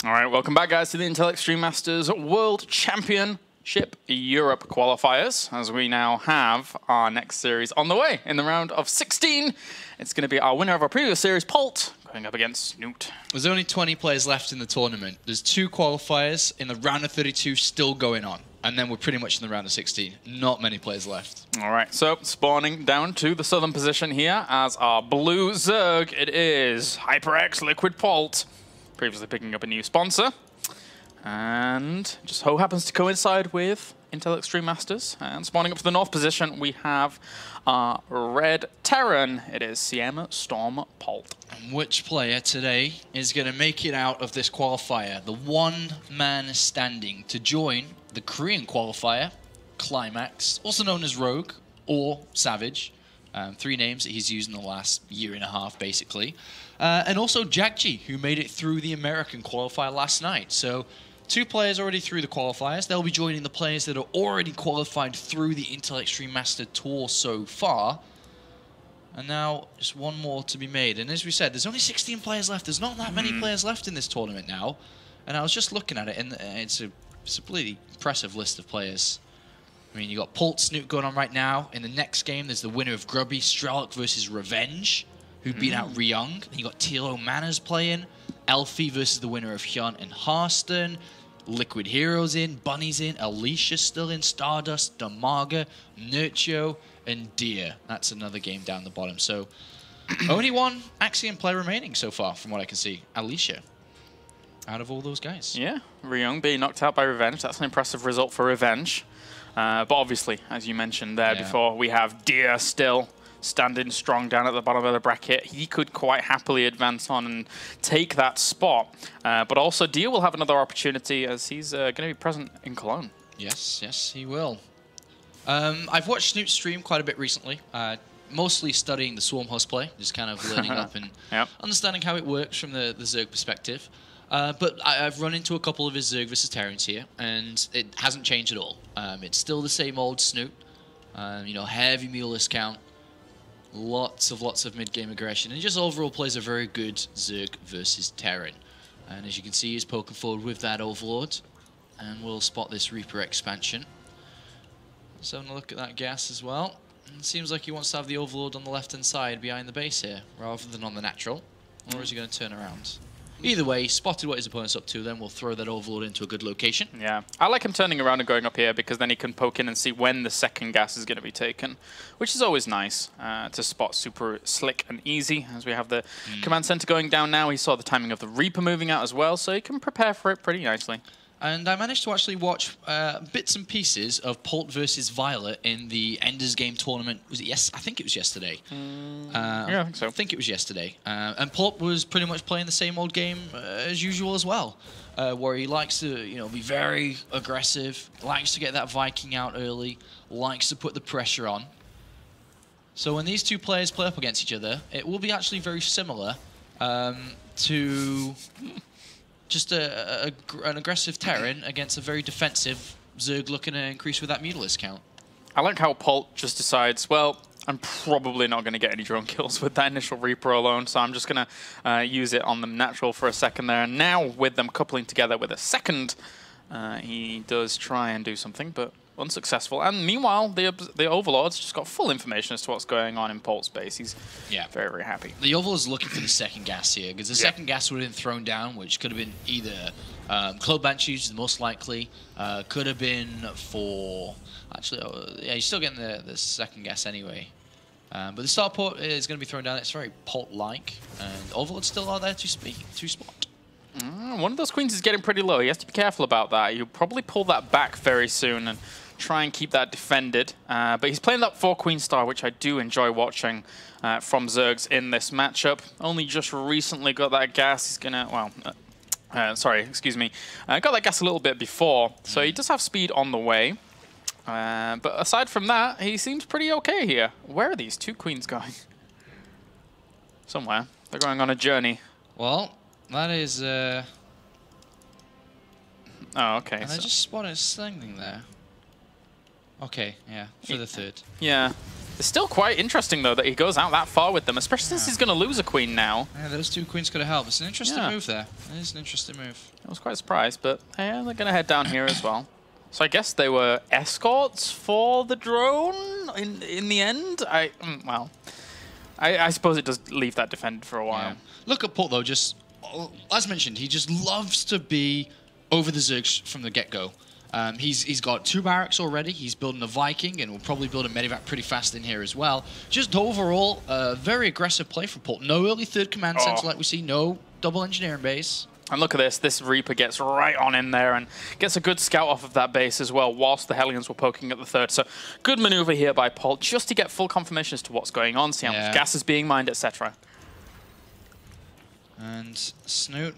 All right, welcome back, guys, to the Intel Extreme Masters World Championship Europe qualifiers, as we now have our next series on the way in the round of 16. It's going to be our winner of our previous series, Polt, going up against Snute. There's only 20 players left in the tournament. There's 2 qualifiers in the round of 32 still going on. And then we're pretty much in the round of 16. Not many players left. All right, so spawning down to the southern position here as our blue Zerg, it is HyperX Liquid Polt, previously picking up a new sponsor. And just so happens to coincide with Intel Extreme Masters. And spawning up to the north position, we have our red Terran. It is CM Storm Polt. And which player today is going to make it out of this qualifier? The one man standing to join the Korean qualifier, Climax, also known as Rogue or Savage. 3 names that he's used in the last year and a half, basically. And also Jackji, who made it through the American qualifier last night. So 2 players already through the qualifiers. They'll be joining the players that are already qualified through the Intel Extreme Master Tour so far. And now just 1 more to be made. And as we said, there's only 16 players left. There's not that many players left in this tournament now. And I was just looking at it, and it's a really impressive list of players. I mean, you got Polt, Snute going on right now. In the next game, there's the winner of Grubby, Strelok versus Revenge, who beat out Ryung. You got Tilo Manners playing. Elfie versus the winner of Hyun and Harston. Liquid Heroes in, Bunny's in, Alicia still in, Stardust, Damaga, Nurcho, and Deer. That's another game down the bottom. So only 1 Axiom player remaining so far, from what I can see. Alicia, out of all those guys. Yeah, Ryung being knocked out by Revenge. That's an impressive result for Revenge. But obviously, as you mentioned there before, we have Deer still standing strong down at the bottom of the bracket. He could quite happily advance on and take that spot. But also, Deer will have another opportunity as he's going to be present in Cologne. Yes, yes, he will. I've watched Snute stream quite a bit recently. Mostly studying the Swarm Host play, just kind of learning up and understanding how it works from the Zerg perspective. But I've run into a couple of his Zerg versus Terrans here, and it hasn't changed at all. It's still the same old Snute. You know, heavy Mulus count, lots of mid-game aggression, and just overall plays a very good Zerg versus Terran. And as you can see, he's poking forward with that Overlord, and we'll spot this Reaper expansion. Just having a look at that gas as well. It seems like he wants to have the Overlord on the left-hand side behind the base here, rather than on the natural. Or is he going to turn around? Either way, spotted what his opponent's up to, then we'll throw that Overlord into a good location. Yeah, I like him turning around and going up here because then he can poke in and see when the second gas is going to be taken, which is always nice to spot super slick and easy. As we have the command center going down now, he saw the timing of the Reaper moving out as well, so he can prepare for it pretty nicely. And I managed to actually watch bits and pieces of Polt versus Violet in the Enders Game tournament. Was it I think it was yesterday. Yeah, I think so. I think it was yesterday. And Polt was pretty much playing the same old game as usual as well, where he likes to, be very aggressive, likes to get that Viking out early, likes to put the pressure on. So when these 2 players play up against each other, it will be actually very similar to just an aggressive Terran against a very defensive Zerg looking to increase with that Mulus count. I like how Polt just decides, well, I'm probably not going to get any drone kills with that initial Reaper alone, so I'm just going to use it on the natural for a second there. And now with them coupling together with a second, he does try and do something, but unsuccessful. And meanwhile, the Overlord's just got full information as to what's going on in Polt's base. He's very, very happy. The Overlord's looking for the second gas here, because the second gas would have been thrown down, which could have been either Cloak Banshees, the most likely, could have been for... Actually, yeah, you're still getting the second gas anyway. But the starport is going to be thrown down. It's very Polt-like, and Overlord's still out there to spot. One of those queens is getting pretty low. He has to be careful about that. He'll probably pull that back very soon and try and keep that defended. But he's playing that 4-queen star, which I do enjoy watching from Zergs in this matchup. Only just recently got that gas. He's going to, well, sorry, excuse me. Got that gas a little bit before, so he does have speed on the way. But aside from that, he seems pretty okay here. Where are these 2 queens going? Somewhere. They're going on a journey. Well, that is... Oh, okay. And I just spotted something there. Okay, yeah, for the third. Yeah. It's still quite interesting, though, that he goes out that far with them, especially since he's going to lose a queen now. Yeah, those 2 queens could have helped. It's an interesting move there. It is an interesting move. I was quite surprised, but yeah, they're going to head down here as well. So I guess they were escorts for the drone in the end. Well, I suppose it does leave that defended for a while. Yeah. Look at Polt, though. Just as mentioned, he just loves to be over the Zergs from the get-go. He's got 2 barracks already. He's building a Viking, and will probably build a Medivac pretty fast in here as well. Just overall, very aggressive play from Polt. No early 3rd command center like we see. No double engineering base. And look at this. This Reaper gets right on in there and gets a good scout off of that base as well, whilst the Hellions were poking at the 3rd. So good maneuver here by Polt, just to get full confirmation as to what's going on, see how much gas is being mined, etc. And Snute,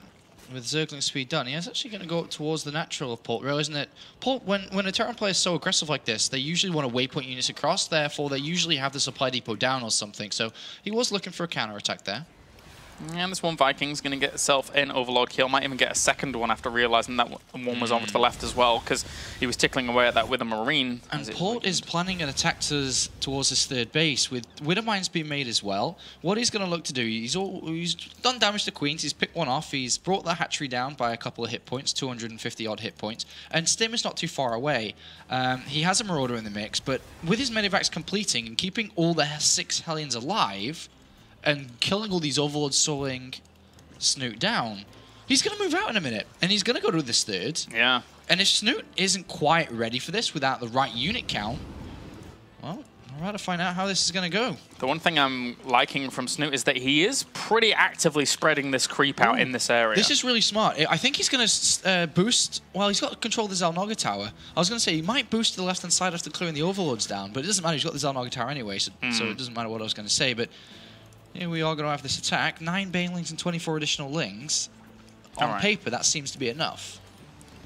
with Zergling speed done, he is actually going to go up towards the natural of Polt, realizing that Polt, when a Terran player is so aggressive like this, they usually want to waypoint units across, therefore they usually have the supply depot down or something. So he was looking for a counter-attack there. And this one Viking's going to get itself an Overlord kill. Might even get a second one after realizing that one was over to the left as well, because he was tickling away at that with a Marine. And Polt is planning an attack towards his 3rd base, with Widow Mines being made as well. What he's going to look to do, he's done damage to Queens, he's picked one off, he's brought the hatchery down by a couple of hit points, 250 odd hit points, and Stim is not too far away. He has a Marauder in the mix, but with his Medivacs completing and keeping all the 6 Hellions alive, and killing all these Overlords slowing Snute down, he's going to move out in a minute, and he's going to go to this 3rd. Yeah. And if Snute isn't quite ready for this without the right unit count, well, we're about to find out how this is going to go. The one thing I'm liking from Snute is that he is pretty actively spreading this creep out in this area. This is really smart. I think he's going to boost... Well, he's got control of the Zalnoga Tower. I was going to say, he might boost to the left-hand side after clearing the Overlords down, but it doesn't matter. He's got the Zalnoga Tower anyway, so it doesn't matter what I was going to say. But here we are going to have this attack. 9 Banelings and 24 additional Lings. On paper, that seems to be enough.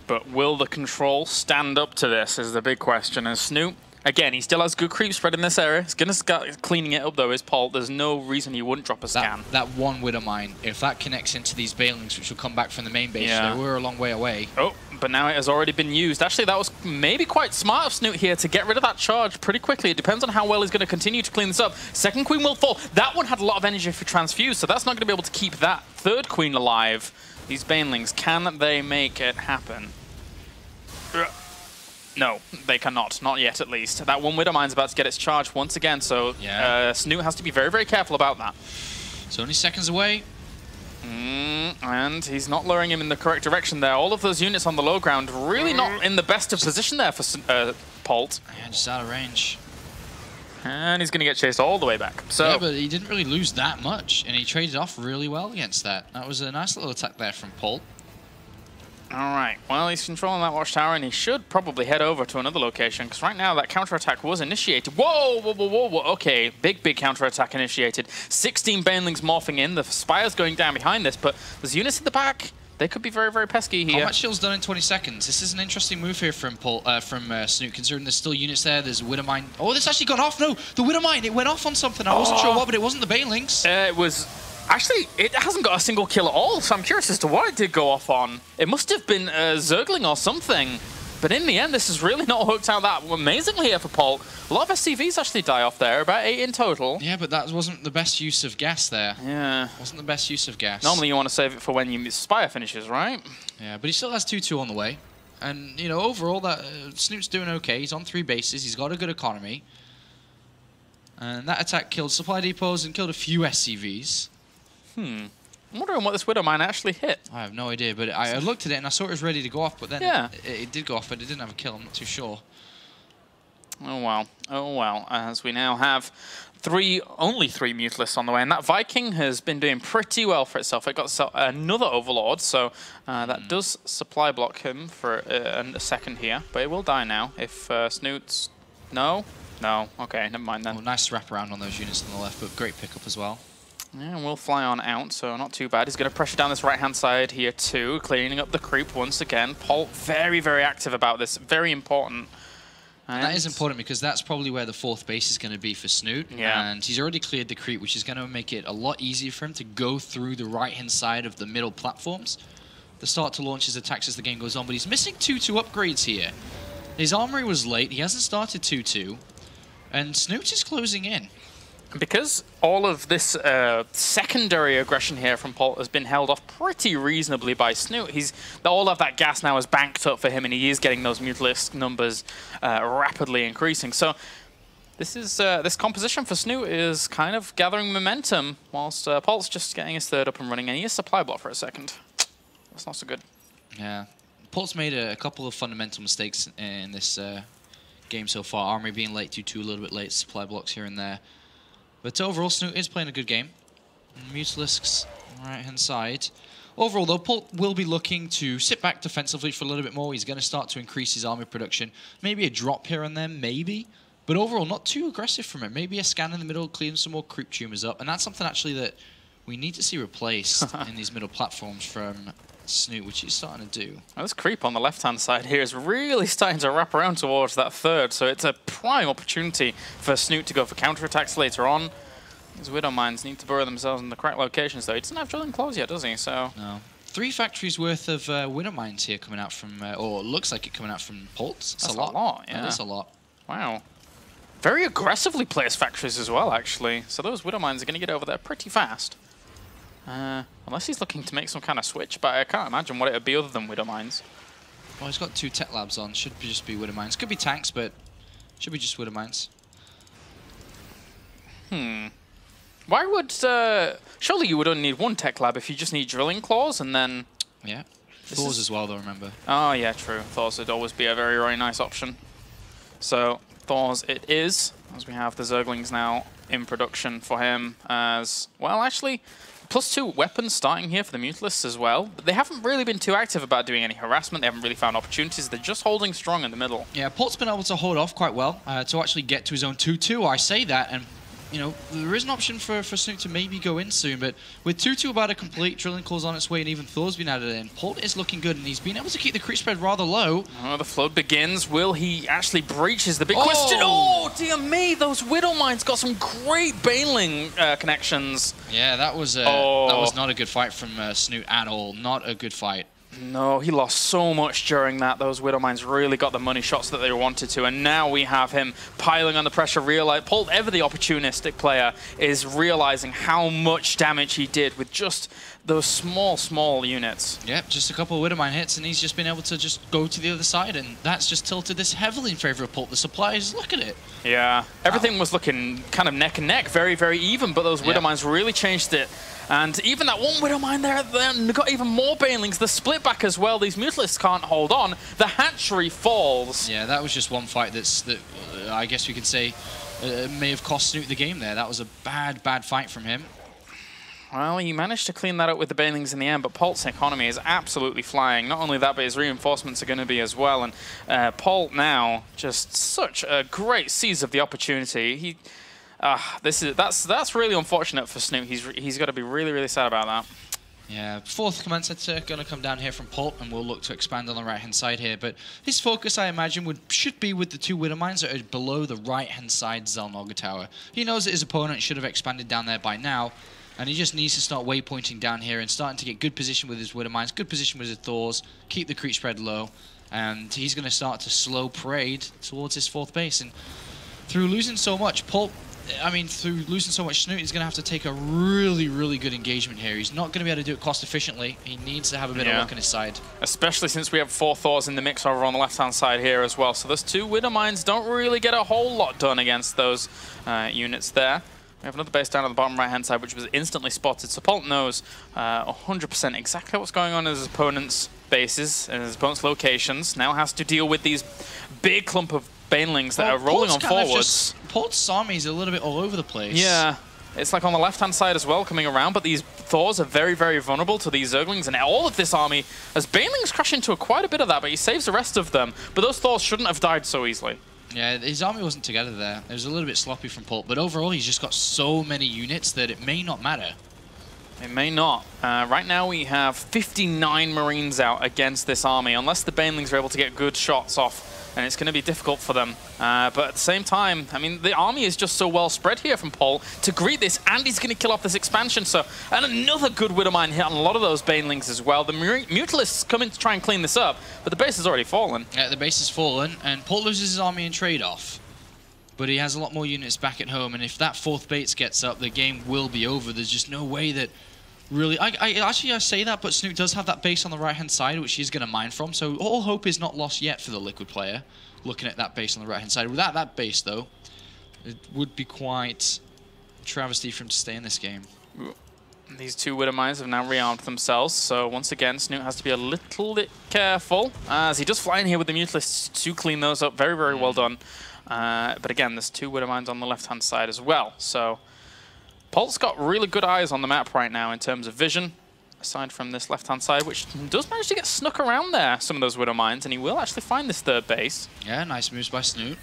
But will the control stand up to this is the big question. And Snute, again, he still has good creep spread in this area. He's going to start cleaning it up, though, is Polt. There's no reason he wouldn't drop a scan. That one Widow Mine, if that connects into these Banelings, which will come back from the main base, so we're a long way away. Oh, but now it has already been used. Actually, that was maybe quite smart of Snute here to get rid of that charge pretty quickly. It depends on how well he's going to continue to clean this up. 2nd Queen will fall. That one had a lot of energy for transfuse, so that's not going to be able to keep that 3rd Queen alive. These Banelings, can they make it happen? No, they cannot. Not yet, at least. That one Widow Mine's about to get its charge once again, so Snute has to be very, very careful about that. It's only seconds away. And he's not luring him in the correct direction there. All of those units on the low ground really not in the best of position there for Polt. Yeah, just out of range. And he's going to get chased all the way back. So yeah, but he didn't really lose that much, and he traded off really well against that. That was a nice little attack there from Polt. All right, well, he's controlling that watchtower, and he should probably head over to another location, because right now that counterattack was initiated. Whoa, whoa, whoa, whoa, whoa. Okay, big counterattack initiated. 16 Banelings morphing in. The Spire's going down behind this, but there's units in the back. They could be very, very pesky here. Combat shield's done in 20 seconds. This is an interesting move here from Snute, considering there's still units there. There's a Widow Mine. Oh, this actually gone off. No, the Widow Mine, it went off on something. I wasn't sure what, but it wasn't the Banelings. It was... Actually, it hasn't got a single kill at all, so I'm curious as to what it did go off on. It must have been Zergling or something. But in the end, this has really not hooked out that amazingly here for Polt. A lot of SCVs actually die off there, about 8 in total. Yeah, but that wasn't the best use of gas there. Yeah. Wasn't the best use of gas. Normally you want to save it for when your Spire finishes, right? Yeah, but he still has 2-2 on the way. And, you know, overall, that Snoot's doing okay. He's on 3 bases. He's got a good economy. And that attack killed supply depots and killed a few SCVs. I'm wondering what this Widow Mine actually hit. I have no idea, but I looked at it and I saw it was ready to go off, but then it did go off, but it didn't have a kill. I'm not too sure. Oh, well. Oh, well. As we now have only three Mutalisks on the way, and that Viking has been doing pretty well for itself. It got another Overlord, so that does supply block him for a second here, but it will die now if Snute's... No? No. Okay, never mind then. Oh, nice wraparound on those units on the left, but great pickup as well. Yeah, we'll fly on out, so not too bad. He's going to pressure down this right-hand side here too, cleaning up the creep once again. Polt very, very active about this. Very important. And that is important because that's probably where the 4th base is going to be for Snute. Yeah. And he's already cleared the creep, which is going to make it a lot easier for him to go through the right-hand side of the middle platforms. To start to launch his attacks as the game goes on, but he's missing 2-2 upgrades here. His armory was late. He hasn't started 2-2. And Snute is closing in. Because all of this secondary aggression here from Polt has been held off pretty reasonably by Snute, all of that gas now is banked up for him, and he is getting those Mutalisk numbers rapidly increasing. So this composition for Snute is kind of gathering momentum, whilst Polt's just getting his third up and running, and he is supply block for a second. That's not so good. Yeah, Polt's made a couple of fundamental mistakes in this game so far. Armory being late 2-2, a little bit late, supply blocks here and there. But overall, Snute is playing a good game. Mutalisks on the right-hand side. Overall, though, Polt will be looking to sit back defensively for a little bit more. He's going to start to increase his army production. Maybe a drop here and there, maybe. But overall, not too aggressive from him. Maybe a scan in the middle, clean some more creep tumors up. And that's something, actually, that we need to see replaced in these middle platforms from Snute, which he's starting to do. Well, this creep on the left-hand side here is really starting to wrap around towards that third, so it's a prime opportunity for Snute to go for counterattacks later on. These Widow Mines need to burrow themselves in the correct locations, though. He doesn't have drilling claws yet, does he? So no. 3 factories worth of Widow Mines here coming out from, or looks like it coming out from Polt. That's a lot. Yeah. That's a lot. Wow. Very aggressively placed factories as well, actually. So those Widow Mines are going to get over there pretty fast. Unless he's looking to make some kind of switch, but I can't imagine what it would be other than Widow Mines. Well, he's got 2 tech labs on. Should just be Widow Mines. Could be tanks, but should be just Widow Mines. Why would... surely you would only need 1 tech lab if you just need drilling claws, and then... Yeah. Thors as well, though, remember. Oh, yeah, true. Thors would always be a very, very nice option. So, Thors it is, as we have the Zerglings now in production for him as... Well, actually... +2 weapons starting here for the Mutalisks as well. But they haven't really been too active about doing any harassment. They haven't really found opportunities. They're just holding strong in the middle. Yeah, Polt's been able to hold off quite well to actually get to his own 2-2. I say that, and you know, there is an option for Snute to maybe go in soon, but with 2-2 about to complete, drilling claws on its way, and even Thor's been added in, Polt is looking good, and he's been able to keep the creep spread rather low. Oh, the flood begins. Will he actually breach is the big question. Oh, dear me, those Widow Mines got some great Baneling connections. Yeah, that was not a good fight from Snute at all. Not a good fight. No, he lost so much during that. Those Widow Mines really got the money shots that they wanted to, and now we have him piling under pressure. Polt, ever the opportunistic player, is realizing how much damage he did with just those small units. Yep, just a couple of Widow Mine hits, and he's just been able to just go to the other side, and that's just tilted this heavily in favor of Polt. The supplies, look at it. Yeah. Everything was looking kind of neck and neck, very, very even, but those Widow Mines really changed it. And even that 1 Widow Mine there got even more Banelings. The split back as well. These Mutalisks can't hold on. The hatchery falls. Yeah, that was just one fight that I guess we could say may have cost Snute the game there. That was a bad fight from him. Well, he managed to clean that up with the Banelings in the end, but Polt's economy is absolutely flying. Not only that, but his reinforcements are going to be as well. And Polt now, just such a great seize of the opportunity. That's really unfortunate for Snute. He's got to be really, really sad about that. Yeah, 4th command center going to come down here from Polt, and we'll look to expand on the right-hand side here. But his focus, I imagine, should be with the 2 Widow Mines that are below the right-hand side Xel'Naga Tower. He knows that his opponent should have expanded down there by now, and he just needs to start waypointing down here and starting to get good position with his Widow Mines, good position with his Thors, keep the creep spread low, and he's going to start to slow parade towards his 4th base. And through losing so much, through losing so much Snute, he's going to have to take a really, really good engagement here. He's not going to be able to do it cost efficiently. He needs to have a bit of luck on his side. Especially since we have 4 Thors in the mix over on the left-hand side here as well. So those 2 Widow Mines don't really get a whole lot done against those units there. We have another base down on the bottom right-hand side, which was instantly spotted. So Polt knows 100% exactly what's going on in his opponent's bases and his opponent's locations. Now has to deal with these big clump of Banelings that are rolling on forwards. Polt's army is a little bit all over the place. Yeah, it's like on the left-hand side as well, coming around, but these Thors are very, very vulnerable to these Zerglings, and all of this army, as Banelings crash into quite a bit of that, but he saves the rest of them. But those Thors shouldn't have died so easily. Yeah, his army wasn't together there. It was a little bit sloppy from Polt, but overall he's just got so many units that it may not matter. It may not. Right now we have 59 Marines out against this army, unless the Banelings are able to get good shots off, and it's going to be difficult for them. But at the same time, I mean, the army is just so well spread here from Polt to greet this, and he's going to kill off this expansion. So, and another good Widow Mine hit on a lot of those Banelings as well. The Mutalisks come in to try and clean this up, but the base has already fallen. Yeah, the base has fallen, and Polt loses his army in trade-off. but he has a lot more units back at home, and if that 4th base gets up, the game will be over. There's just no way that really... I say that, but Snute does have that base on the right-hand side, which he's going to mine from, so all hope is not lost yet for the Liquid player, looking at that base on the right-hand side. Without that base, though, it would be quite a travesty for him to stay in this game. These 2 Widow Mines have now rearmed themselves, so once again, Snute has to be a little bit careful, as he does fly in here with the Mutalisks to clean those up. Very, very well done. But again, there's 2 Widow Mines on the left-hand side as well, so Polt's got really good eyes on the map right now in terms of vision, aside from this left-hand side, which does manage to get snuck around there, some of those Widow Mines, and he will actually find this 3rd base. Yeah, nice moves by Snute.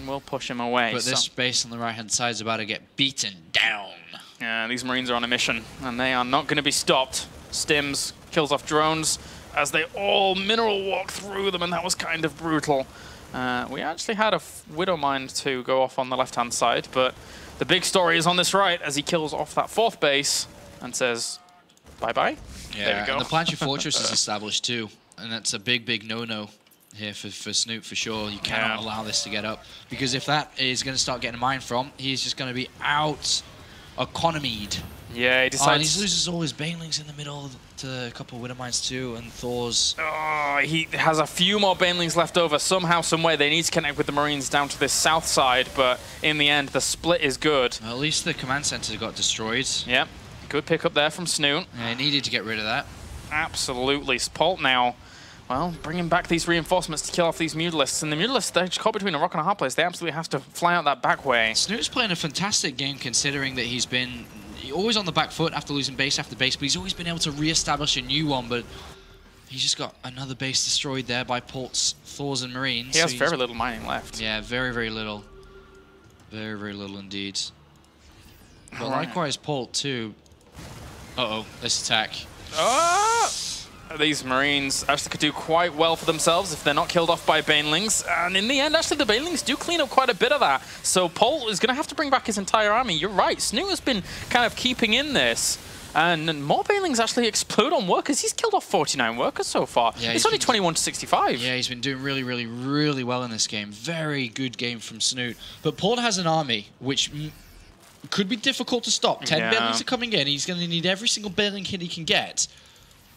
We'll push him away. But this base on the right-hand side is about to get beaten down. Yeah, these Marines are on a mission, and they are not going to be stopped. Stims kills off drones as they all mineral walk through them, and that was kind of brutal. We actually had a Widow Mine to go off on the left-hand side, but the big story is on this right as he kills off that 4th base and says, bye-bye. Yeah, there we go. And the Planetary Fortress is established too, and that's a big, big no-no here for Snute for sure. You cannot allow this to get up, because if that is going to start getting a mine from, he's just going to be out economied. Yeah, he decides... and he loses all his Banelings in the middle to a couple of Widow Mines too, and Thor's... Oh, he has a few more Banelings left over. Somehow, someway, they need to connect with the Marines down to this south side, but in the end, the split is good. Well, at least the command center got destroyed. Yep, good pick up there from Snute. Yeah, he needed to get rid of that. Absolutely. Polt now, well, bringing back these reinforcements to kill off these Mutalisks. And the Mutalisks, they're caught between a rock and a hard place. They absolutely have to fly out that back way. Snute's playing a fantastic game, considering that he's been always on the back foot after losing base after base, but he's always been able to re-establish a new one. But he's just got another base destroyed there by Polt's Thors and Marines. He has very little mining left. Yeah, very, very little. Very, very little indeed. But likewise, Polt too. Uh-oh, this attack. Oh! These Marines actually could do quite well for themselves if they're not killed off by Banelings. And in the end, actually, the Banelings do clean up quite a bit of that. So Polt is going to have to bring back his entire army. You're right, Snute has been kind of keeping in this. And more Banelings actually explode on workers. He's killed off 49 workers so far. Yeah, it's only 21 to 65. Yeah, he's been doing really, really, really well in this game. Very good game from Snute. But Polt has an army which could be difficult to stop. 10 Banelings are coming in. He's going to need every single Baneling hit he can get.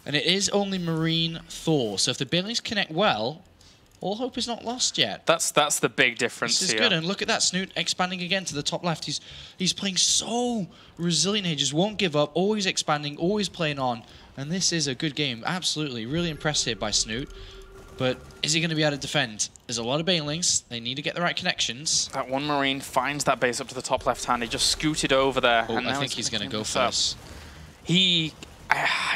And it is only Marine Thor. So if the Banelings connect well, all hope is not lost yet. That's the big difference here. This is good, and look at that, Snute expanding again to the top left. He's playing so resilient. He just won't give up, always expanding, always playing on. And this is a good game, absolutely. Really impressed here by Snute. But is he going to be able to defend? There's a lot of Banelings. They need to get the right connections. That one Marine finds that base up to the top left hand. He just scooted over there. Oh, and I think he's going to go for this.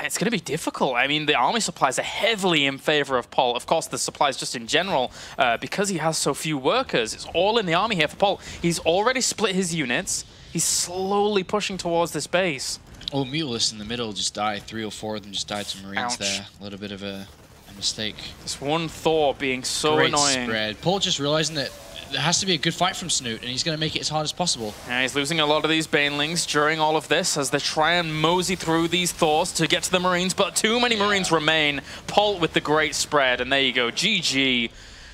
It's going to be difficult. I mean, the army supplies are heavily in favor of Polt. Of course, the supplies just in general, because he has so few workers. It's all in the army here for Polt. He's already split his units. He's slowly pushing towards this base. Oh, Mutalisks in the middle just died. 3 or 4 of them just died to Marines there. A little bit of a mistake. This one Thor being so Great annoying. Spread. Polt just realizing that there has to be a good fight from Snute, and he's going to make it as hard as possible. Yeah, he's losing a lot of these Banelings during all of this as they try and mosey through these Thors to get to the Marines, but too many Marines remain. Polt with the great spread, and there you go. GG.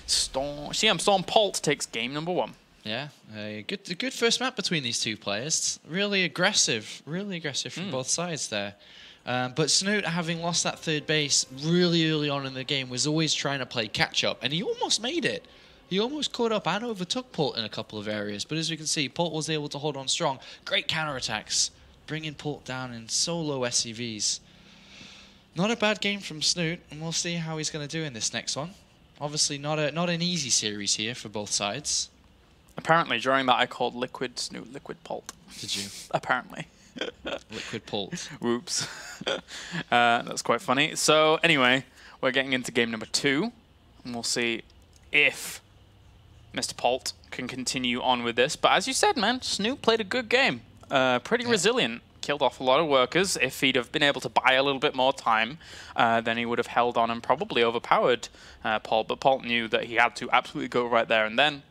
CM Storm Polt takes game number 1. Yeah, a good first map between these two players. Really aggressive from both sides there. But Snute, having lost that 3rd base really early on in the game, was always trying to play catch-up, and he almost made it. He almost caught up and overtook Polt in a couple of areas, but as we can see, Polt was able to hold on strong. Great counterattacks, bringing Polt down in so low SCVs. Not a bad game from Snute, and we'll see how he's going to do in this next one. Obviously, not an easy series here for both sides. Apparently, during that, I called Liquid Snute Liquid Polt. Did you? Apparently. Liquid Polt. Whoops. That's quite funny. So, anyway, we're getting into game number 2, and we'll see if Mr. Polt can continue on with this. But as you said, man, Snute played a good game. Pretty resilient. Killed off a lot of workers. If he'd have been able to buy a little bit more time, then he would have held on and probably overpowered Polt. But Polt knew that he had to absolutely go right there and then.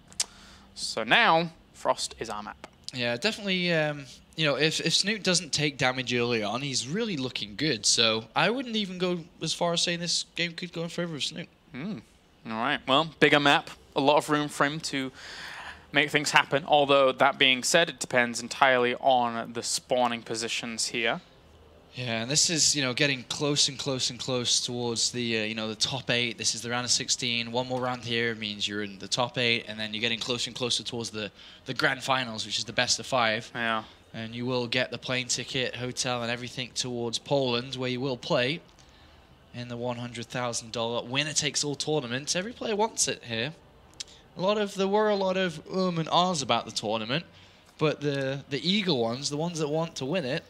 So now, Frost is our map. Yeah, definitely, you know, if Snute doesn't take damage early on, he's really looking good. So I wouldn't even go as far as saying this game could go in favor of Snute. All right, well, bigger map. a lot of room for him to make things happen. Although, that being said, it depends entirely on the spawning positions here. Yeah, and this is, getting close and close and close towards the, the top 8. This is the round of 16. One more round here means you're in the top 8, and then you're getting closer and closer towards the grand finals, which is the best of 5. Yeah. And you will get the plane ticket, hotel, and everything towards Poland, where you will play in the $100,000 winner-takes-all tournament. Every player wants it here. There were a lot of and ahs about the tournament, but the eager ones, the ones that want to win it,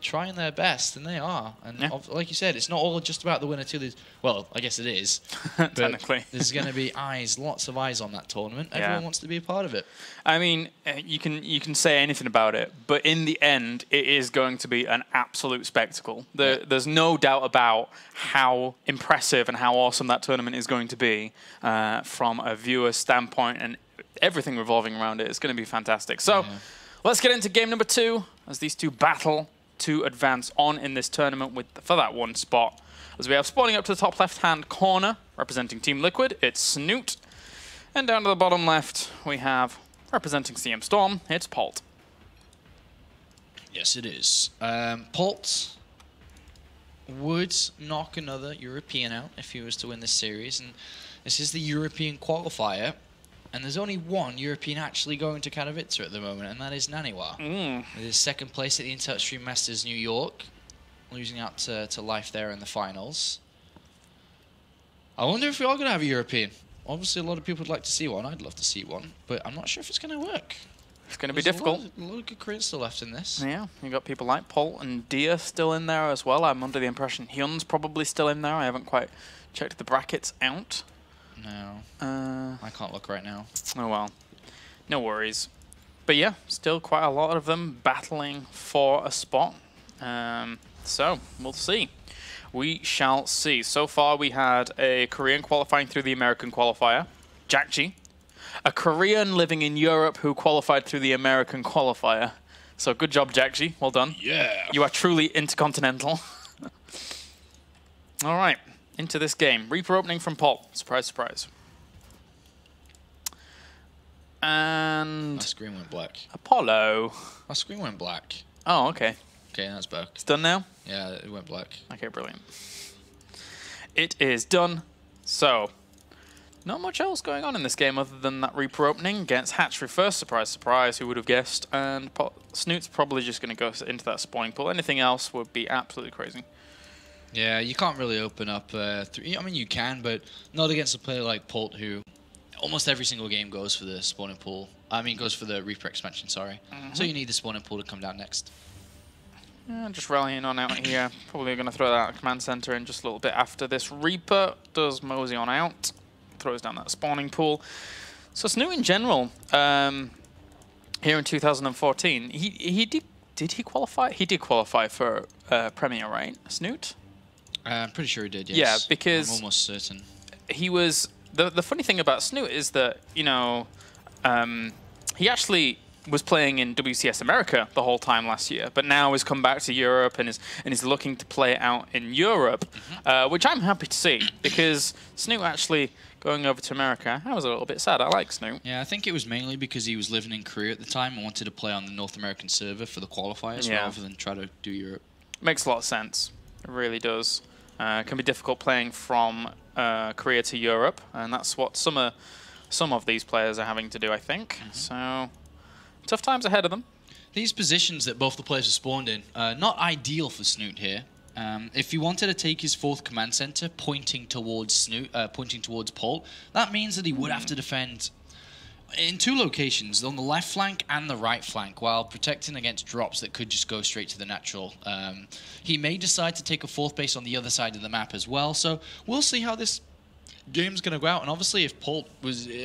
trying their best, and they are. And like you said, it's not all just about the winner too. Well, I guess it is. Technically. There's going to be lots of eyes on that tournament. Everyone wants to be a part of it. I mean, you can say anything about it, but in the end, it is going to be an absolute spectacle. There's no doubt about how impressive and how awesome that tournament is going to be from a viewer standpoint, and everything revolving around it. It's going to be fantastic. So let's get into game number 2 as these two battle to advance on in this tournament for that one spot. As we have spawning up to the top left-hand corner, representing Team Liquid, it's Snute. And down to the bottom left, we have, representing CM Storm, it's Polt. Yes, it is. Polt would knock another European out if he was to win this series. And this is the European qualifier. And there's only one European actually going to Katowice at the moment, and that is Naniwa. It is second place at the Intel Extreme Masters New York, losing out to Life there in the finals. I wonder if we are going to have a European. Obviously, a lot of people would like to see one. I'd love to see one, but I'm not sure if it's going to work. It's going to be difficult. A lot of good Koreans still left in this. Yeah, you got people like Polt and Dia still in there as well. I'm under the impression Hyun's probably still in there. I haven't quite checked the brackets out. No. I can't look right now. Oh well. No worries. But yeah, still quite a lot of them battling for a spot. So, we'll see. We shall see. So far, we had a Korean qualifying through the American qualifier, Jackji. A Korean living in Europe who qualified through the American qualifier. So, good job, Jackji. Well done. Yeah. You are truly intercontinental. All right. Into this game. Reaper opening from Polt. Surprise, surprise. And... My screen went black. Apollo. My screen went black. Oh, okay. Okay, that's back. It's done now? Yeah, it went black. Okay, brilliant. It is done. So, not much else going on in this game other than that Reaper opening against Hatchery first. Surprise, surprise. Who would have guessed? And Snoot's probably just going to go into that spawning pool. Anything else would be absolutely crazy. Yeah, you can't really open up. I mean, you can, but not against a player like Polt, who almost every single game goes for the spawning pool. I mean, goes for the Reaper expansion, sorry. So you need the spawning pool to come down next. Yeah, just rallying on out here. Probably going to throw that command center in just a little bit after this. Reaper does mosey on out. Throws down that spawning pool. So Snute in general, here in 2014, did he qualify? He did qualify for Premier, right? Snute? I'm pretty sure he did, yes. Yeah, because... I'm almost certain. He was... The funny thing about Snute is that, he actually was playing in WCS America the whole time last year, but now has come back to Europe and is looking to play it out in Europe, which I'm happy to see, because Snute actually going over to America, I was a little bit sad. I like Snute. Yeah, I think it was mainly because he was living in Korea at the time and wanted to play on the North American server for the qualifiers rather than try to do Europe. Makes a lot of sense. It really does. It can be difficult playing from Korea to Europe, and that's what some of these players are having to do, I think. So, tough times ahead of them. These positions that both the players are spawned in, not ideal for Snute here. If he wanted to take his fourth command center pointing towards Snute, pointing towards Polt, that means that he would have to defend in two locations, on the left flank and the right flank, while protecting against drops that could just go straight to the natural. He may decide to take a fourth base on the other side of the map as well, so we'll see how this game's going to go out. And obviously, if Polt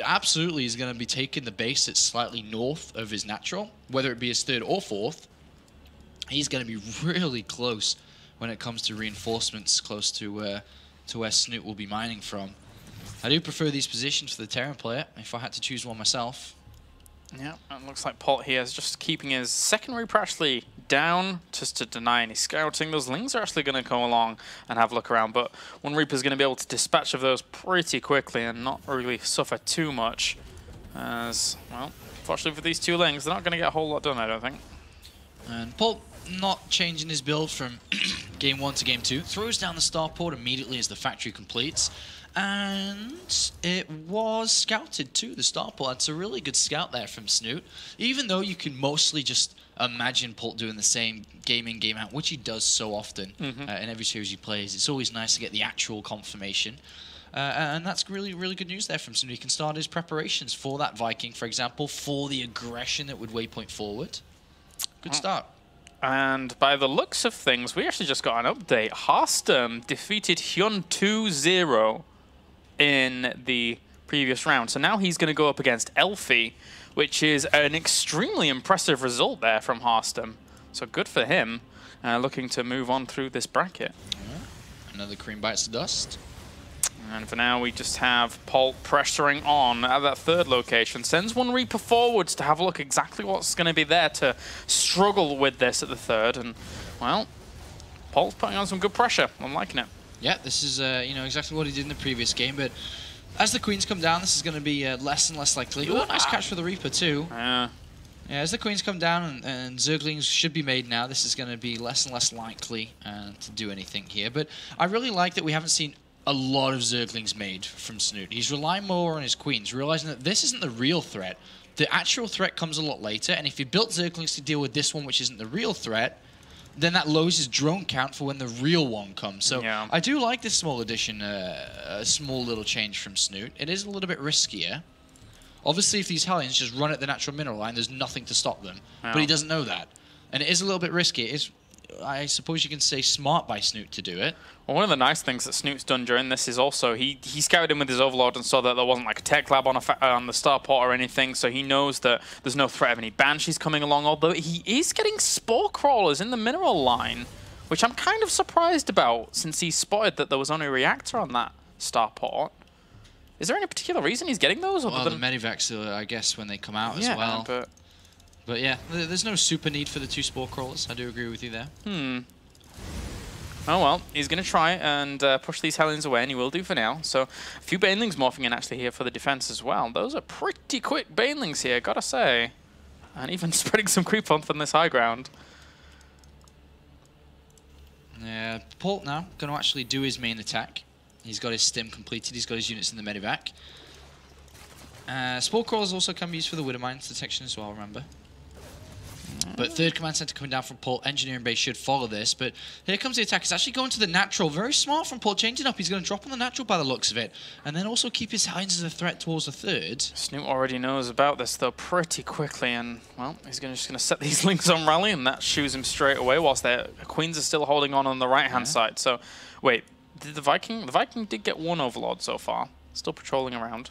absolutely is going to be taking the base that's slightly north of his natural, whether it be his third or fourth, he's going to be really close when it comes to reinforcements close to where Snute will be mining from. I do prefer these positions for the Terran player, if I had to choose one myself. Yeah, it looks like Polt here is just keeping his second Reaper actually down just to deny any scouting. Those Lings are actually going to come along and have a look around, but one Reaper's going to be able to dispatch of those pretty quickly and not really suffer too much. As, well, fortunately for these two Lings, they're not going to get a whole lot done, I don't think. And Polt not changing his build from game 1 to game 2. Throws down the starport immediately as the factory completes. And it was scouted too, the starport. That's a really good scout there from Snute. Even though you can mostly just imagine Polt doing the same game in, game out, which he does so often in every series he plays. It's always nice to get the actual confirmation. And that's really, really good news there from Snute. He can start his preparations for that Viking, for example, for the aggression that would waypoint forward. Good start. And by the looks of things, we actually just got an update. Harstem defeated Hyun 2-0 in the previous round. So now he's going to go up against Elfie, which is an extremely impressive result there from Harstem. So good for him, looking to move on through this bracket. Another cream bites the dust. And for now, we just have Polt pressuring on at that third location. Sends one Reaper forwards to have a look exactly what's going to be there to struggle with this at the third. And, well, Polt's putting on some good pressure. I'm liking it. Yeah, this is you know, exactly what he did in the previous game. But as the queens come down, this is going to be less and less likely. Oh, nice catch for the Reaper, too. Yeah, as the queens come down and Zerglings should be made now, this is going to be less and less likely to do anything here. But I really like that we haven't seen a lot of Zerglings made from Snute. He's relying more on his queens, realizing that this isn't the real threat. The actual threat comes a lot later, and if he built Zerglings to deal with this one, which isn't the real threat, then that lowers his drone count for when the real one comes. So yeah. I do like this small addition, a small little change from Snute. It is a little bit riskier. Obviously, if these Hellions just run at the natural mineral line, there's nothing to stop them. Yeah. But he doesn't know that. And it is a little bit risky. It is, I suppose you can say, smart by Snute to do it. Well, one of the nice things that Snute's done during this is also he scouted in with his Overlord and saw that there wasn't like a tech lab on the starport or anything, so he knows that there's no threat of any Banshees coming along, although he is getting Spore Crawlers in the mineral line, which I'm kind of surprised about since he spotted that there was only a reactor on that starport. Is there any particular reason he's getting those? Well, the Medivacs, I guess, when they come out as well. But yeah, there's no super need for the 2 Spore Crawlers. I do agree with you there. Oh well, he's going to try and push these Hellions away, and he will do for now. So a few Banelings morphing in actually here for the defense as well. Those are pretty quick Banelings here, gotta say. And even spreading some creep on from this high ground. Yeah, Polt now going to actually do his main attack. He's got his stim completed, he's got his units in the Medivac. Spore Crawlers also can be used for the Widow Mines detection as well, remember. But 3rd Command Center coming down from Polt. Engineering base should follow this. But here comes the attack. It's actually going to the natural. Very smart from Polt. Changing up. He's going to drop on the natural by the looks of it. And then also keep his Hellions as a threat towards the 3rd. Snute already knows about this, though, pretty quickly. And, well, he's just going to set these Lings on rally, and that shoos him straight away, whilst their Queens are still holding on the right-hand side. So, wait. Did the Viking did get 1 Overlord so far. Still patrolling around.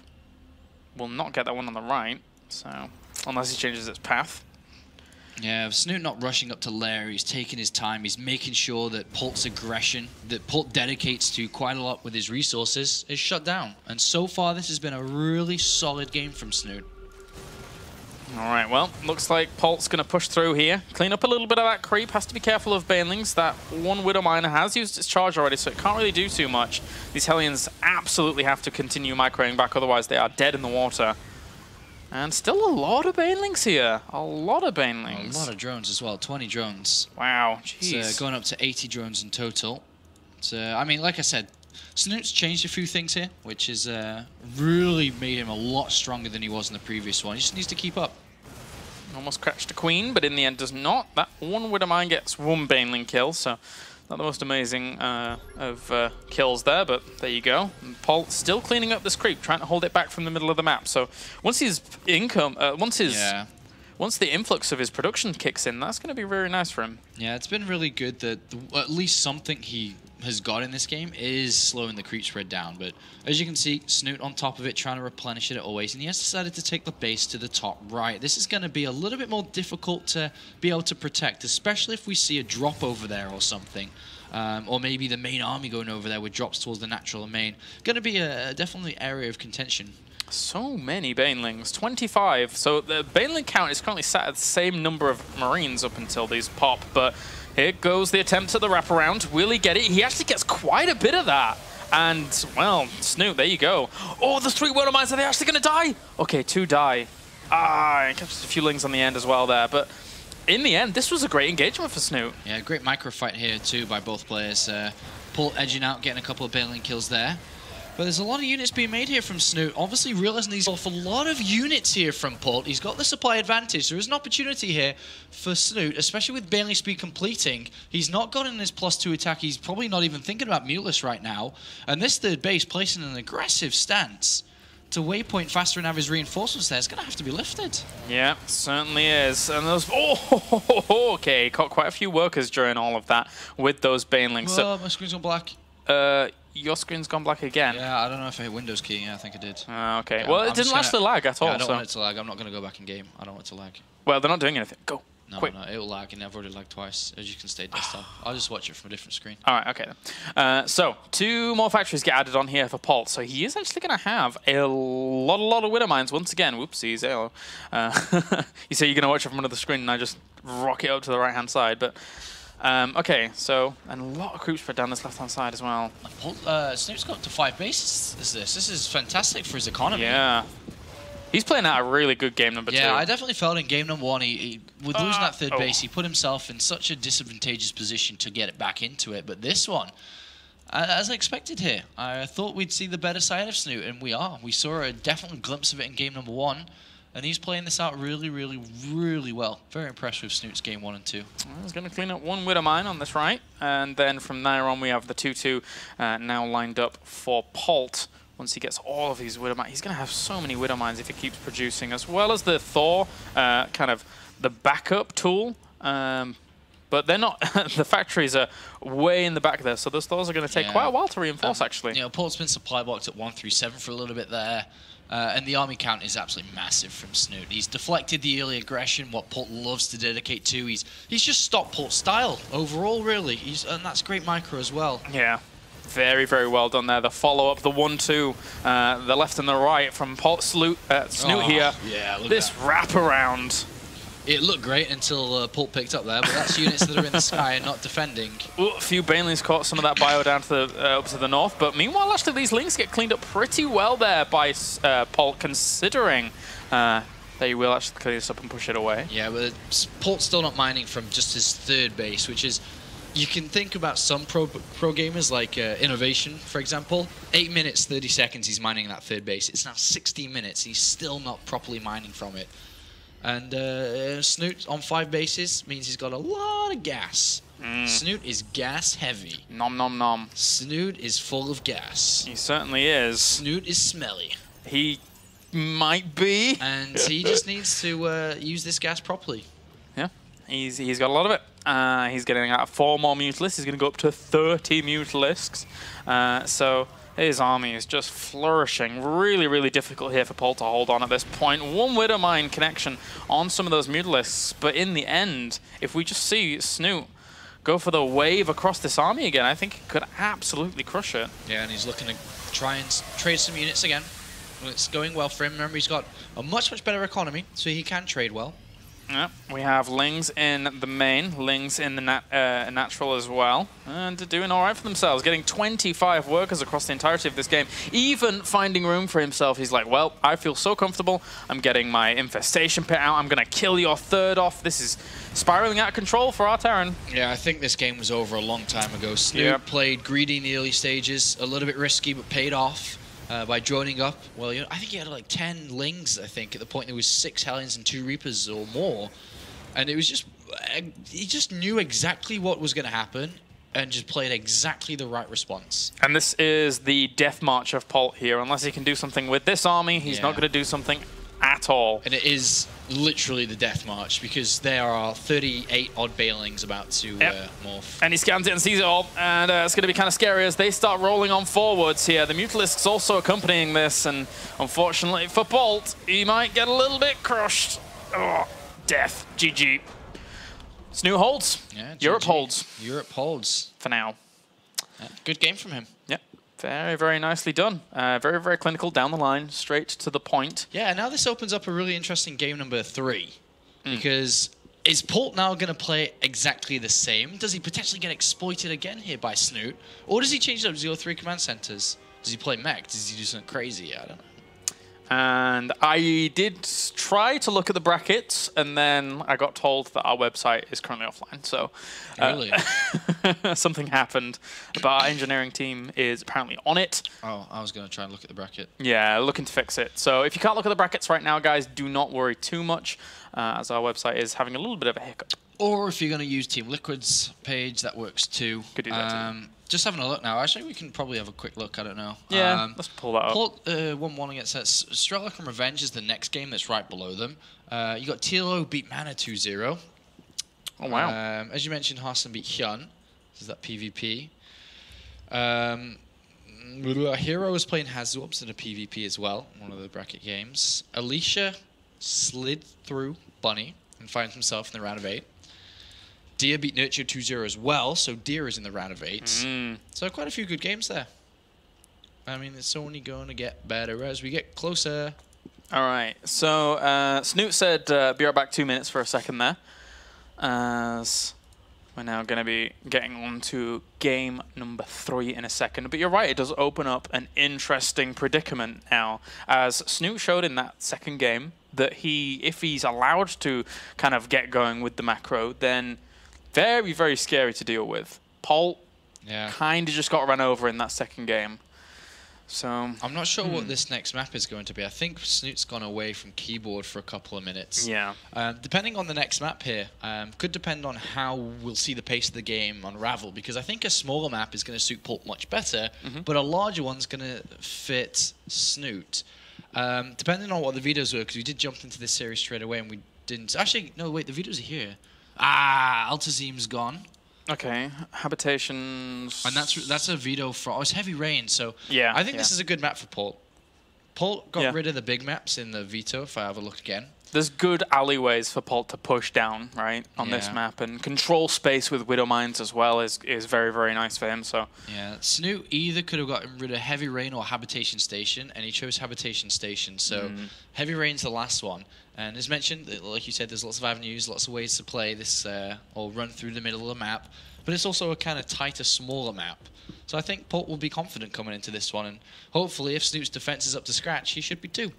Will not get that one on the right. So, unless he changes its path. Yeah, Snute not rushing up to lair, he's taking his time, he's making sure that Polt's aggression, that Polt dedicates to quite a lot with his resources, is shut down. And so far, this has been a really solid game from Snute. Alright, well, looks like Polt's going to push through here. Clean up a little bit of that creep, has to be careful of Banelings. That one Widow Miner has used its charge already, so it can't really do too much. These Hellions absolutely have to continue microing back, otherwise they are dead in the water. And still a lot of Banelings here. A lot of Banelings. A lot of drones as well. 20 drones. Wow, jeez. It's going up to 80 drones in total. So, I mean, like I said, Snute's changed a few things here, which has really made him a lot stronger than he was in the previous one. He just needs to keep up. Almost catched a Queen, but in the end does not. That one Widow Mine gets 1 Baneling kill, so not the most amazing of kills there, but there you go. And Polt still cleaning up this creep, trying to hold it back from the middle of the map. So once his income, once the influx of his production kicks in, that's going to be very nice for him. Yeah, it's been really good that at least something he has got in this game is slowing the creep spread down. But as you can see, Snute on top of it, trying to replenish it always, and he has decided to take the base to the top right. This is going to be a little bit more difficult to be able to protect, especially if we see a drop over there or something. Or maybe the main army going over there with drops towards the natural and main. Going to be a definitely area of contention. So many Banelings, 25. So the Baneling count is currently sat at the same number of Marines up until these pop, but here goes the attempt at the wraparound. Will he get it? He actually gets quite a bit of that. And, well, Snute, there you go. Oh, the 3 Widow Mines, are they actually going to die? Okay, 2 die. He catches a few Lings on the end as well there, but in the end, this was a great engagement for Snute. Yeah, great micro fight here too by both players. Polt edging out, getting a couple of Baneling kills there. But there's a lot of units being made here from Snute. Obviously realizing he's off a lot of units here from Polt. He's got the supply advantage. There is an opportunity here for Snute, especially with Baneling speed completing. He's not gotten his +2 attack. He's probably not even thinking about Mulish right now. And this third base, placing an aggressive stance to waypoint faster and have his reinforcements there, is going to have to be lifted. Yeah, certainly is. And those... okay, caught quite a few workers during all of that with those Banelings. Oh, my screen's gone black. Your screen's gone black again. Yeah, I don't know if I hit Windows key. Yeah, I think I did. Okay. Yeah, well, it didn't actually lag at all. I don't want it to lag. I'm not going to go back in game. I don't want it to lag. Well, they're not doing anything. Go. No, quick. no, it'll lag, and I've already lagged twice. As you can stay desktop. I'll just watch it from a different screen. All right, okay then. So, 2 more factories get added on here for Polt. So he is actually going to have a lot of Widow Mines once again. Whoopsies. Hello. You say you're going to watch it from another screen, and I just rock it up to the right-hand side. But okay, so, and a lot of creeps spread down this left-hand side as well. Snoop's got up to 5 bases. This is fantastic for his economy. Yeah. He's playing out a really good game number 2. Yeah, I definitely felt in game number 1, he with losing that third base, he put himself in such a disadvantageous position to get it back into it. But this one, as I expected here, I thought we'd see the better side of Snute, and we are. We saw a definite glimpse of it in game number 1. And he's playing this out really well. Very impressed with Snute's game 1 and 2. He's going to clean up 1 Widow Mine on this right. And then from there on, we have the 2-2 now lined up for Polt. Once he gets all of these Widow Mines, he's going to have so many Widow Mines if he keeps producing, as well as the Thor, kind of the backup tool. But they're not, the factories are way in the back there, so those Thors are going to take quite a while to reinforce, actually. You know, Polt's been supply blocked at 137 for a little bit there. And the army count is absolutely massive from Snute. He's deflected the early aggression, what Polt loves to dedicate to. He's just stopped Polt's style overall, really. And that's great micro as well. Yeah. Very well done there. The follow-up, the 1-2, the left and the right from Snute here. Yeah, look this at that. wraparound. It looked great until Polt picked up there, but that's units that are in the sky and not defending. Ooh, a few Banelings caught some of that bio down to the, up to the north, but meanwhile, actually, these Lings get cleaned up pretty well there by Polt, considering that he will actually clean this up and push it away. Yeah, but Polt's still not mining from just his third base, which is... You can think about some pro gamers like Innovation, for example. 8 minutes, 30 seconds he's mining that third base. It's now 60 minutes. He's still not properly mining from it. And Snute on 5 bases means he's got a lot of gas. Snute is gas heavy. Nom nom nom. Snute is full of gas. He certainly is. Snute is smelly. He might be. And he just needs to use this gas properly. Yeah, he's got a lot of it. He's getting out 4 more Mutalisks. He's going to go up to 30 Mutalisks. So his army is just flourishing. Really difficult here for Polt to hold on at this point. 1 Widow Mine connection on some of those Mutalisks. But in the end, if we just see Snute go for the wave across this army again, I think he could absolutely crush it. Yeah, and he's looking to try and trade some units again. Well, it's going well for him. Remember, he's got a much better economy, so he can trade well. Yeah, we have Lings in the main, Lings in the natural as well, and they're doing all right for themselves, getting 25 workers across the entirety of this game, even finding room for himself. He's like, well, I feel so comfortable, I'm getting my infestation pit out, I'm going to kill your third off. This is spiraling out of control for our Terran. Yeah, I think this game was over a long time ago. Snute played greedy in the early stages, a little bit risky, but paid off. By joining up, well, you know, I think he had like 10 Lings, I think, at the point there was 6 Hellions and 2 Reapers or more. And it was just, he just knew exactly what was going to happen and just played exactly the right response. And this is the death march of Polt here. Unless he can do something with this army, he's not going to do something at all. And it is literally the death march because there are 38 odd Banelings about to morph. And he scans it and sees it all, and it's going to be kind of scary as they start rolling on forwards here. The Mutalisks also accompanying this, and unfortunately for Polt, he might get a little bit crushed. Oh, death. GG. Snute holds. Yeah, Europe holds. Europe holds. For now. Good game from him. Yep. Very, very nicely done. Very, very clinical, down the line, straight to the point. Yeah, and now this opens up a really interesting game number 3. Because is Polt now going to play exactly the same? Does he potentially get exploited again here by Snute? Or does he change up 0-3 command centers? Does he play mech? Does he do something crazy? I don't know. And I did try to look at the brackets, and then I got told that our website is currently offline. So Really? something happened. But our engineering team is apparently on it. Oh, I was going to try and look at the bracket. Yeah, looking to fix it. So if you can't look at the brackets right now, guys, do not worry too much, as our website is having a little bit of a hiccup. Or if you're going to use Team Liquid's page, that works too. Could do that too. Just having a look now. Actually, we can probably have a quick look. I don't know. Yeah, let's pull that up. Polt 1-1 against Strelok and Revenge is the next game that's right below them. You got TLO beat Mana 2-0. Oh, wow. As you mentioned, Hassan beat Hyun. This is that PvP. Hero is playing Hazorps in a PvP as well, one of the bracket games. Alicia slid through Bunny and finds himself in the round of 8. Deer beat Nurture 2-0 as well, so Deer is in the round of 8. So quite a few good games there. I mean, it's only going to get better as we get closer. All right, so Snute said be right back 2 minutes for a second there, as we're now going to be getting on to game number 3 in a second. But you're right, it does open up an interesting predicament now, as Snute showed in that second game that if he's allowed to kind of get going with the macro, then very, very scary to deal with. Polt kind of just got run over in that second game. So I'm not sure what this next map is going to be. I think Snute's gone away from keyboard for a couple of minutes. Yeah. Depending on the next map here, could depend on how we'll see the pace of the game unravel, because I think a smaller map is going to suit Polt much better, but a larger one's going to fit Snute. Depending on what the videos were, because we did jump into this series straight away and we didn't... Actually, no, wait, the videos are here. Altazim's gone. Okay, habitations. And that's a veto from... Oh, it's Heavy Rain, so... Yeah. I think this is a good map for Polt. Polt got rid of the big maps in the veto, if I have a look again. There's good alleyways for Polt to push down, right, on this map. And control space with Widow Mines as well is very, very nice for him, so... Yeah, Snute either could have gotten rid of Heavy Rain or Habitation Station, and he chose Habitation Station, so Heavy Rain's the last one. And as mentioned, like you said, there's lots of avenues, lots of ways to play this, or run through the middle of the map. But it's also a kind of tighter, smaller map. So I think Polt will be confident coming into this one, and hopefully if Snute's defense is up to scratch, he should be too.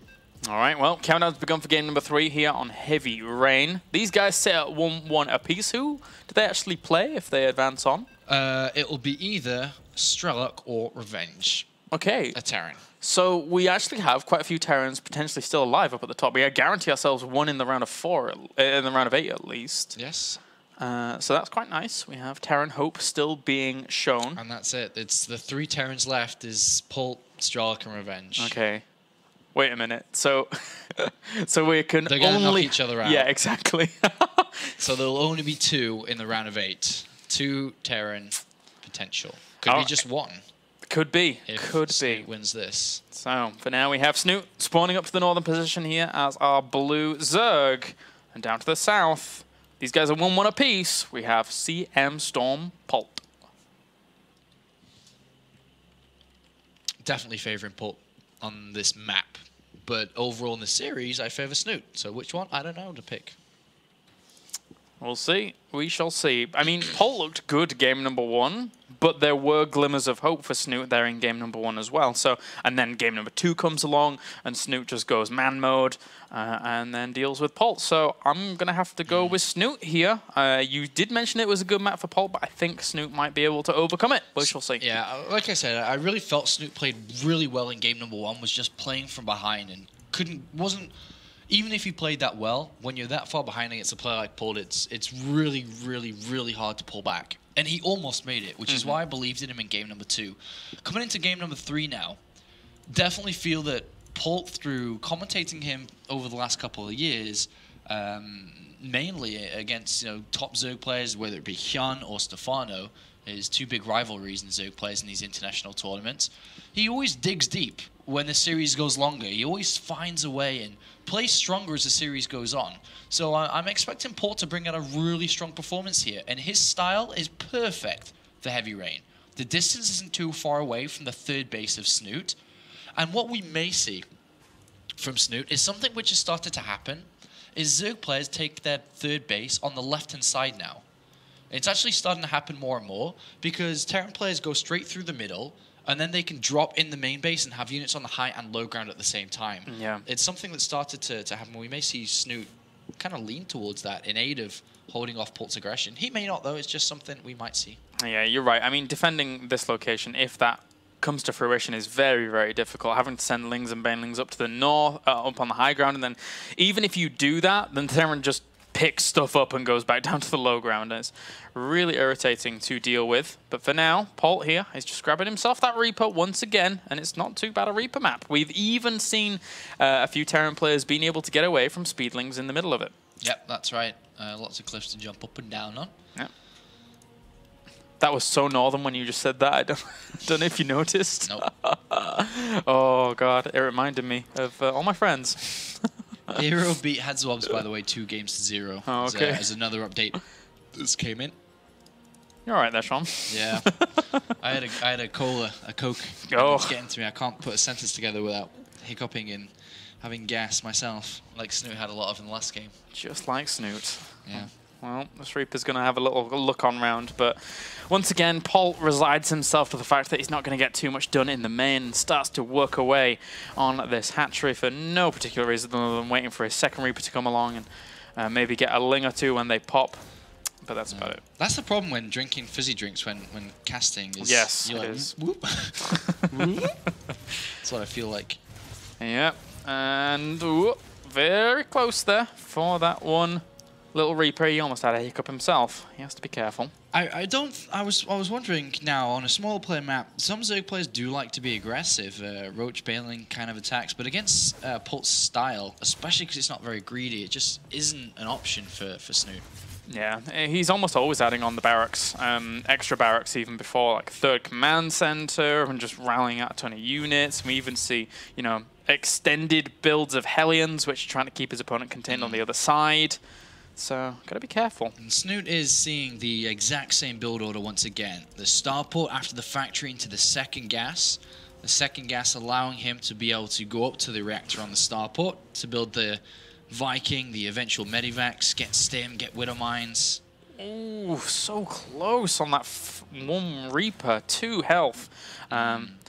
All right, well, countdown's begun for game number 3 here on Heavy Rain. These guys sit at 1-1 apiece. Who do they actually play if they advance on? It will be either Strelok or Revenge. Okay. A Terran. So we actually have quite a few Terrans potentially still alive up at the top. We guarantee ourselves one in the round of 4, in the round of 8 at least. Yes. So that's quite nice. We have Terran Hope still being shown. And that's it. It's the 3 Terrans left is Polt, Strelok, and Revenge. Okay. Wait a minute. So, so we can They're going to knock each other out. Yeah, exactly. So there'll only be 2 in the round of 8. 2 Terran potential. Could be just 1. Could be. If Could Snute be. wins this. So for now we have Snute spawning up to the northern position here as our blue Zerg. And down to the south, these guys are 1-1 apiece. We have CM Storm Polt. Definitely favouring Polt on this map. But overall in the series, I favour Snute. So which one? I don't know to pick. We'll see. We shall see. I mean, Polt looked good game number 1, but there were glimmers of hope for Snute there in game number 1 as well. So, and then game number 2 comes along, and Snute just goes man mode, and then deals with Polt. So I'm going to have to go with Snute here. You did mention it was a good map for Polt, but I think Snute might be able to overcome it. We shall see. Yeah, like I said, I really felt Snute played really well in game number 1, was just playing from behind and wasn't... Even if you played that well, when you're that far behind against a player like Polt, it's really, really, really hard to pull back. And he almost made it, which is why I believed in him in game number 2. Coming into game number 3 now, definitely feel that Polt, through commentating him over the last couple of years, mainly against top Zerg players, whether it be Hyun or Stefano, his 2 big rivalries in Zerg players in these international tournaments, he always digs deep when the series goes longer. He always finds a way and plays stronger as the series goes on. So I'm expecting Polt to bring out a really strong performance here, and his style is perfect for Heavy Rain. The distance isn't too far away from the third base of Snute. And what we may see from Snute is something which has started to happen, is Zerg players take their third base on the left-hand side now. It's actually starting to happen more and more because Terran players go straight through the middle and then they can drop in the main base and have units on the high and low ground at the same time. Yeah. It's something that started to happen. We may see Snute kind of lean towards that in aid of holding off Polt's aggression. He may not, though. It's just something we might see. Yeah, you're right. I mean, defending this location, if that comes to fruition, is very, very difficult. Having to send Lings and Banelings up to the north, up on the high ground, and then even if you do that, then Terran just picks stuff up and goes back down to the low ground. And it's really irritating to deal with. But for now, Polt here is just grabbing himself that Reaper once again, and it's not too bad a Reaper map. We've even seen a few Terran players being able to get away from Speedlings in the middle of it. Yep, that's right. Lots of cliffs to jump up and down on. Yep. That was so northern when you just said that. I don't know if you noticed. Nope. Oh, God. It reminded me of all my friends. Hero beat Hadzwabs, by the way, 2-0. Oh, okay. As another update this came in. You're all right there, Sean. Yeah. I had a cola, a Coke. Oh. It's getting to me. I can't put a sentence together without hiccuping and having gas myself, like Snute had a lot of in the last game. Just like Snute. Yeah. Well, this Reaper's going to have a little look on round, but once again, Polt resides himself to the fact that he's not going to get too much done in the main and starts to work away on this hatchery for no particular reason other than waiting for his second Reaper to come along and maybe get a Ling or two when they pop. But that's about it. That's the problem when drinking fizzy drinks when casting is... Yes, you're it like, is. Whoop. That's what I feel like. Yep, and ooh, very close there for that one little Reaper. He almost had a hiccup himself. He has to be careful. I was wondering now, on a smaller player map, some Zerg players do like to be aggressive, roach bailing kind of attacks, but against Polt's style, especially because it's not very greedy, it just isn't an option for Snute. Yeah, he's almost always adding on the barracks, extra barracks even before, like third command center, and just rallying out a ton of units. We even see, you know, extended builds of Hellions, which are trying to keep his opponent contained on the other side. So, gotta be careful. And Snute is seeing the exact same build order once again. The starport after the factory into the second gas. The second gas allowing him to be able to go up to the reactor on the starport to build the Viking, the eventual Medivacs, get Stim, get Widow Mines. Ooh, so close on that one Reaper, 2 health.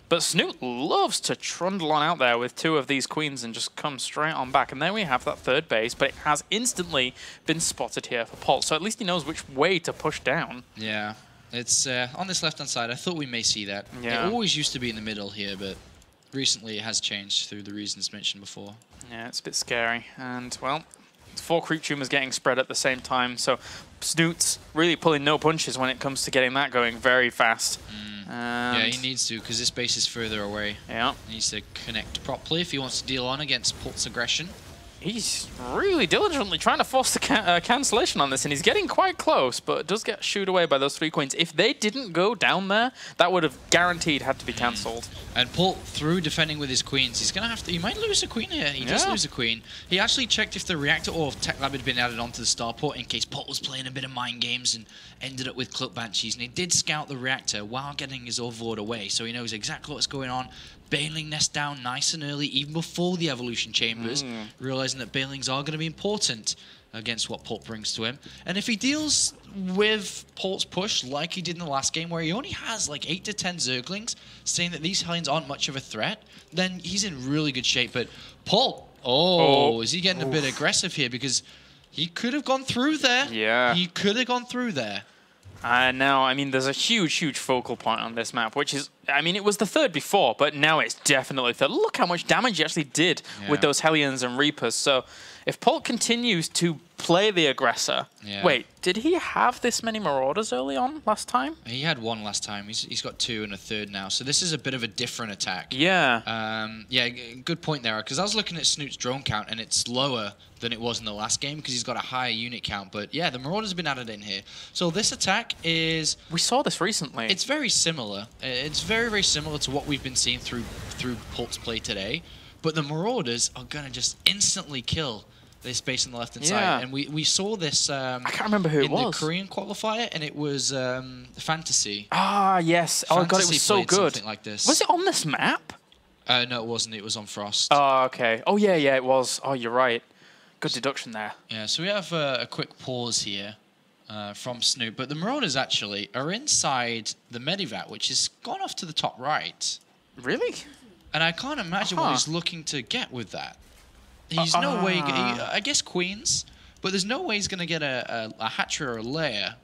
But Snute loves to trundle on out there with 2 of these queens and just come straight on back. And then we have that third base, but it has instantly been spotted here for Polt. So at least he knows which way to push down. Yeah, it's on this left-hand side. I thought we may see that. Yeah. It always used to be in the middle here, but recently it has changed through the reasons mentioned before. Yeah, it's a bit scary. And, well, 4 creep tumors getting spread at the same time. So Snute's really pulling no punches when it comes to getting that going very fast. Yeah, he needs to, because this base is further away. Yeah. He needs to connect properly if he wants to deal on against Polt's aggression. He's really diligently trying to force the cancellation on this, and he's getting quite close, but does get shooed away by those 3 queens. If they didn't go down there, that would have guaranteed had to be cancelled. And Polt, through defending with his queens, he's going to have to... He might lose a queen here. He does lose a queen. He actually checked if the reactor or tech lab had been added onto the starport in case Polt was playing a bit of mind games and ended up with Cloak Banshees. And he did scout the reactor while getting his overlord away, so he knows exactly what's going on. Baneling nest down nice and early, even before the evolution chambers, realizing that Banelings are going to be important against what Polt brings to him. And if he deals with Polt's push like he did in the last game, where he only has like 8 to 10 Zerglings, saying that these Hellions aren't much of a threat, then he's in really good shape. But Polt, is he getting a bit aggressive here? Because he could have gone through there. Yeah. He could have gone through there. Now, I mean, there's a huge, huge focal point on this map, which is, I mean, it was the third before, but now it's definitely third. Look how much damage he actually did with those Hellions and Reapers. So if Polt continues to play the aggressor, wait, did he have this many Marauders early on last time? He had 1 last time. He's got 2 and a third now. So this is a bit of a different attack. Yeah. Yeah, good point there. Because I was looking at Snute's drone count, and it's lower than it was in the last game because he's got a higher unit count. But yeah, the Marauders have been added in here. So this attack is... We saw this recently. It's very similar. It's very, very similar to what we've been seeing through Polt's play today. But the Marauders are going to just instantly kill this base on the left-hand side. And we saw this I can't remember who it was. In the Korean qualifier, and it was Fantasy. Ah, yes. Oh, God, it was so good. Something like this. Was it on this map? No, it wasn't. It was on Frost. Oh, okay. Oh, yeah, it was. Oh, you're right. Good deduction there. Yeah, so we have a quick pause here from Snute, but the Marauders actually are inside the Medivac, which has gone off to the top right. Really? And I can't imagine what he's looking to get with that. He's no way... I guess Queens, but there's no way he's going to get a hatchery or a lair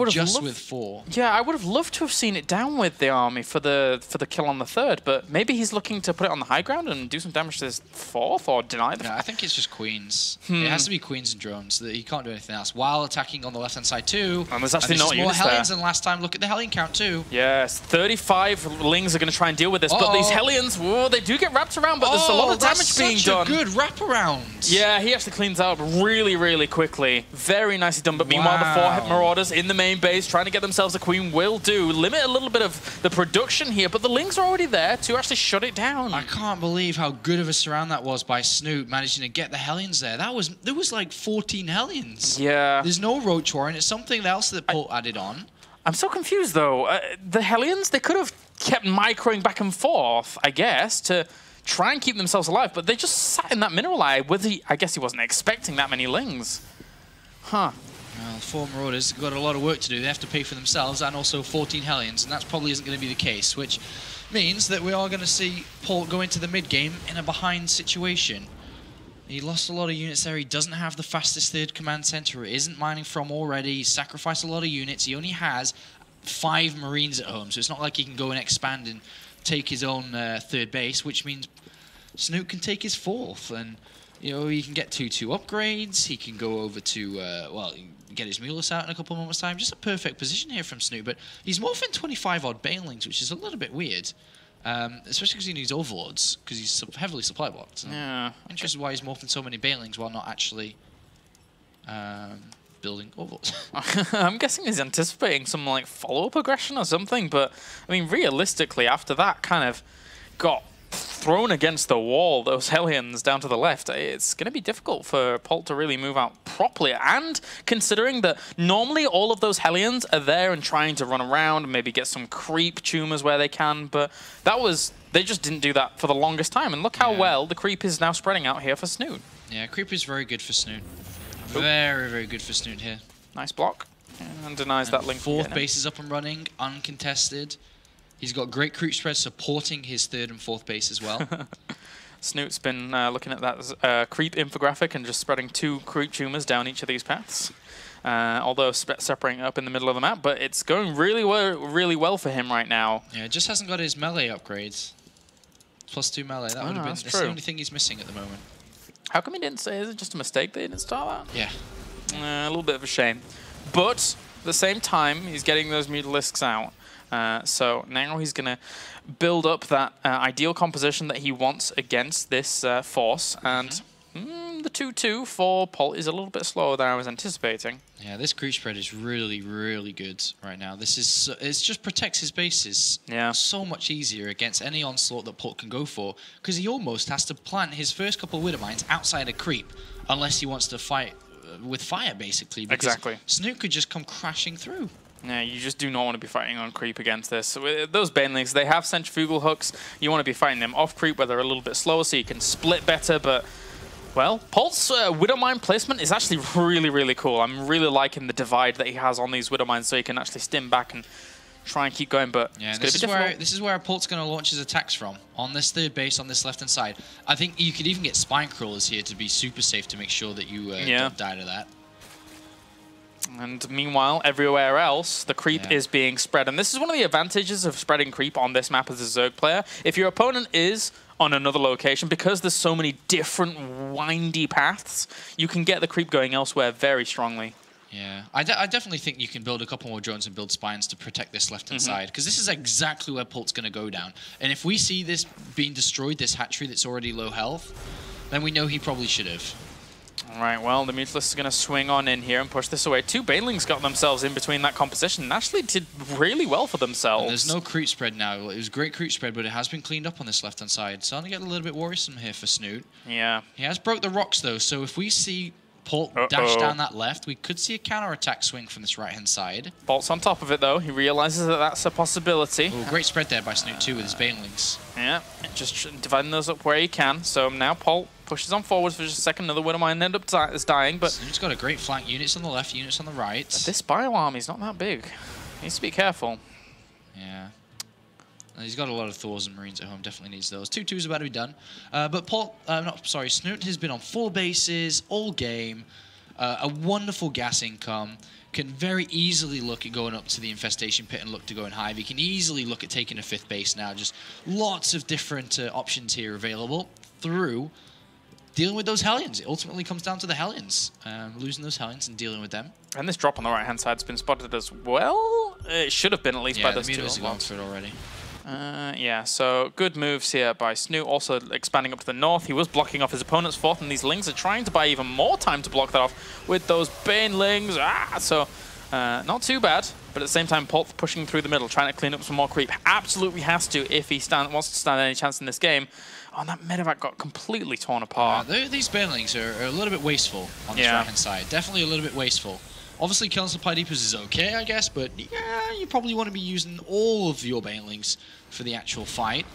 just with 4. Yeah, I would have loved to have seen it down with the army for the kill on the 3rd, but maybe he's looking to put it on the high ground and do some damage to this 4th or deny the... No, I think it's just Queens. It has to be Queens and drones, so that he can't do anything else. While attacking on the left-hand side too. And there's actually not more Hellions than last time. Look at the Hellion count too. Yes, 35 Lings are going to try and deal with this, but these Hellions, whoa, they do get wrapped around, but there's a lot of damage being done. Good wraparound. Yeah, he actually cleans out really, really quickly. Very nicely done, but meanwhile the 4 Marauders in the main base trying to get themselves a queen will do. Limit a little bit of the production here, but the Lings are already there to actually shut it down. I can't believe how good of a surround that was by Snute, managing to get the Hellions there. There was like 14 Hellions. Yeah. There's no Roach War, and it's something else that Polt added on. I'm so confused, though. The Hellions, they could have kept microing back and forth, I guess, to try and keep themselves alive, but they just sat in that mineral eye. I guess he wasn't expecting that many Lings. Huh. Well, 4 Marauders have got a lot of work to do. They have to pay for themselves and also 14 Hellions, and that probably isn't going to be the case, which means that we are going to see Polt go into the mid-game in a behind situation. He lost a lot of units there. He doesn't have the fastest 3rd command center. It isn't mining from already. He sacrificed a lot of units. He only has 5 Marines at home, so it's not like he can go and expand and take his own 3rd base, which means Snute can take his 4th, and you know, he can get 2-2 upgrades. He can go over to, well, get his Mulus out in a couple of moments' time. Just a perfect position here from Snute, but he's morphing 25-odd Banelings, which is a little bit weird, especially because he needs Overlords, because he's heavily supply blocked. Yeah. Interested why he's morphing so many Banelings while not actually building Overlords. I'm guessing he's anticipating some like follow-up aggression or something, but I mean, realistically, after that kind of got thrown against the wall, those Hellions down to the left, it's going to be difficult for Polt to really move out properly. And considering that normally all of those Hellions are there and trying to run around and maybe get some creep tumors where they can, but they just didn't do that for the longest time. And look how well the creep is now spreading out here for Snute. Yeah, creep is very good for Snute. Very, very good for Snute here. Nice block. And denies that link. 4th base is up and running, uncontested. He's got great creep spread supporting his 3rd and 4th base as well. Snoot's been looking at that creep infographic and just spreading 2 creep tumors down each of these paths. Although separating up in the middle of the map, but it's going really well for him right now. Yeah, just hasn't got his melee upgrades. +2 melee. That would have been that's the only thing he's missing at the moment. How come he didn't say? Is it just a mistake they didn't start that? Yeah. A little bit of a shame. But at the same time, he's getting those Mutalisks out. So now he's going to build up that ideal composition that he wants against this force. And the 2-2 for Polt is a little bit slower than I was anticipating. Yeah, this creep spread is really, really good right now. This is it just protects his bases so much easier against any onslaught that Polt can go for, because he almost has to plant his first couple of Widow Mines outside a creep unless he wants to fight with fire, basically. Exactly. Snute could just come crashing through. Yeah, you just do not want to be fighting on creep against this. Those Banelings, they have centrifugal hooks. You want to be fighting them off creep where they're a little bit slower so you can split better, but... Well, Polt's Widow Mine placement is actually really, really cool. I'm really liking the divide that he has on these Widow Mines so he can actually stim back and try and keep going, but yeah, this is where Polt's going to launch his attacks from, on this 3rd base on this left-hand side. I think you could even get Spine Crawlers here to be super safe to make sure that you don't die to that. And meanwhile, everywhere else, the creep is being spread. And this is one of the advantages of spreading creep on this map as a Zerg player. If your opponent is on another location, because there's so many different windy paths, you can get the creep going elsewhere very strongly. Yeah, I definitely think you can build a couple more drones and build spines to protect this left-hand side, because this is exactly where Polt's going to go down. And if we see this being destroyed, this hatchery that's already low health, then we know he probably should have. All right, well, the Mutalist is going to swing on in here and push this away. 2 Banelings got themselves in between that composition and actually did really well for themselves. And there's no creep spread now. It was great creep spread, but it has been cleaned up on this left-hand side. Starting to get a little bit worrisome here for Snute. Yeah. He has broke the rocks, though, so if we see Polt dash down that left, we could see a counter-attack swing from this right-hand side. Polt's on top of it, though. He realizes that that's a possibility. Ooh, great spread there by Snute, too, with his Banelings. Yeah, just dividing those up where he can. So now Polt pushes on forwards for just a second. Another Widowmine ended up dying, but Snute's got a great flank. Units on the left, units on the right. this bio army's not that big. Needs to be careful. Yeah. And he's got a lot of Thors and Marines at home. Definitely needs those. 2-2's about to be done. But Snute has been on 4 bases all game. A wonderful gas income. Can very easily look at going up to the infestation pit and look to go in hive. He can easily look at taking a 5th base now. Just lots of different options here available through dealing with those Hellions. It ultimately comes down to the Hellions. Losing those Hellions and dealing with them. And this drop on the right-hand side has been spotted as well. It should have been at least by those 2. Yeah, the Mutas have gone for it already. Yeah, so good moves here by Snute, also expanding up to the north. He was blocking off his opponent's 4th, and these Lings are trying to buy even more time to block that off with those Banelings. So not too bad, but at the same time, Polt pushing through the middle, trying to clean up some more creep. Absolutely has to if he wants to stand any chance in this game. Oh, and that medevac got completely torn apart. These Banelings are a little bit wasteful on this right-hand side. Definitely a little bit wasteful. Obviously, killing supply depots is okay, I guess, but yeah, you probably want to be using all of your Banelings for the actual fight.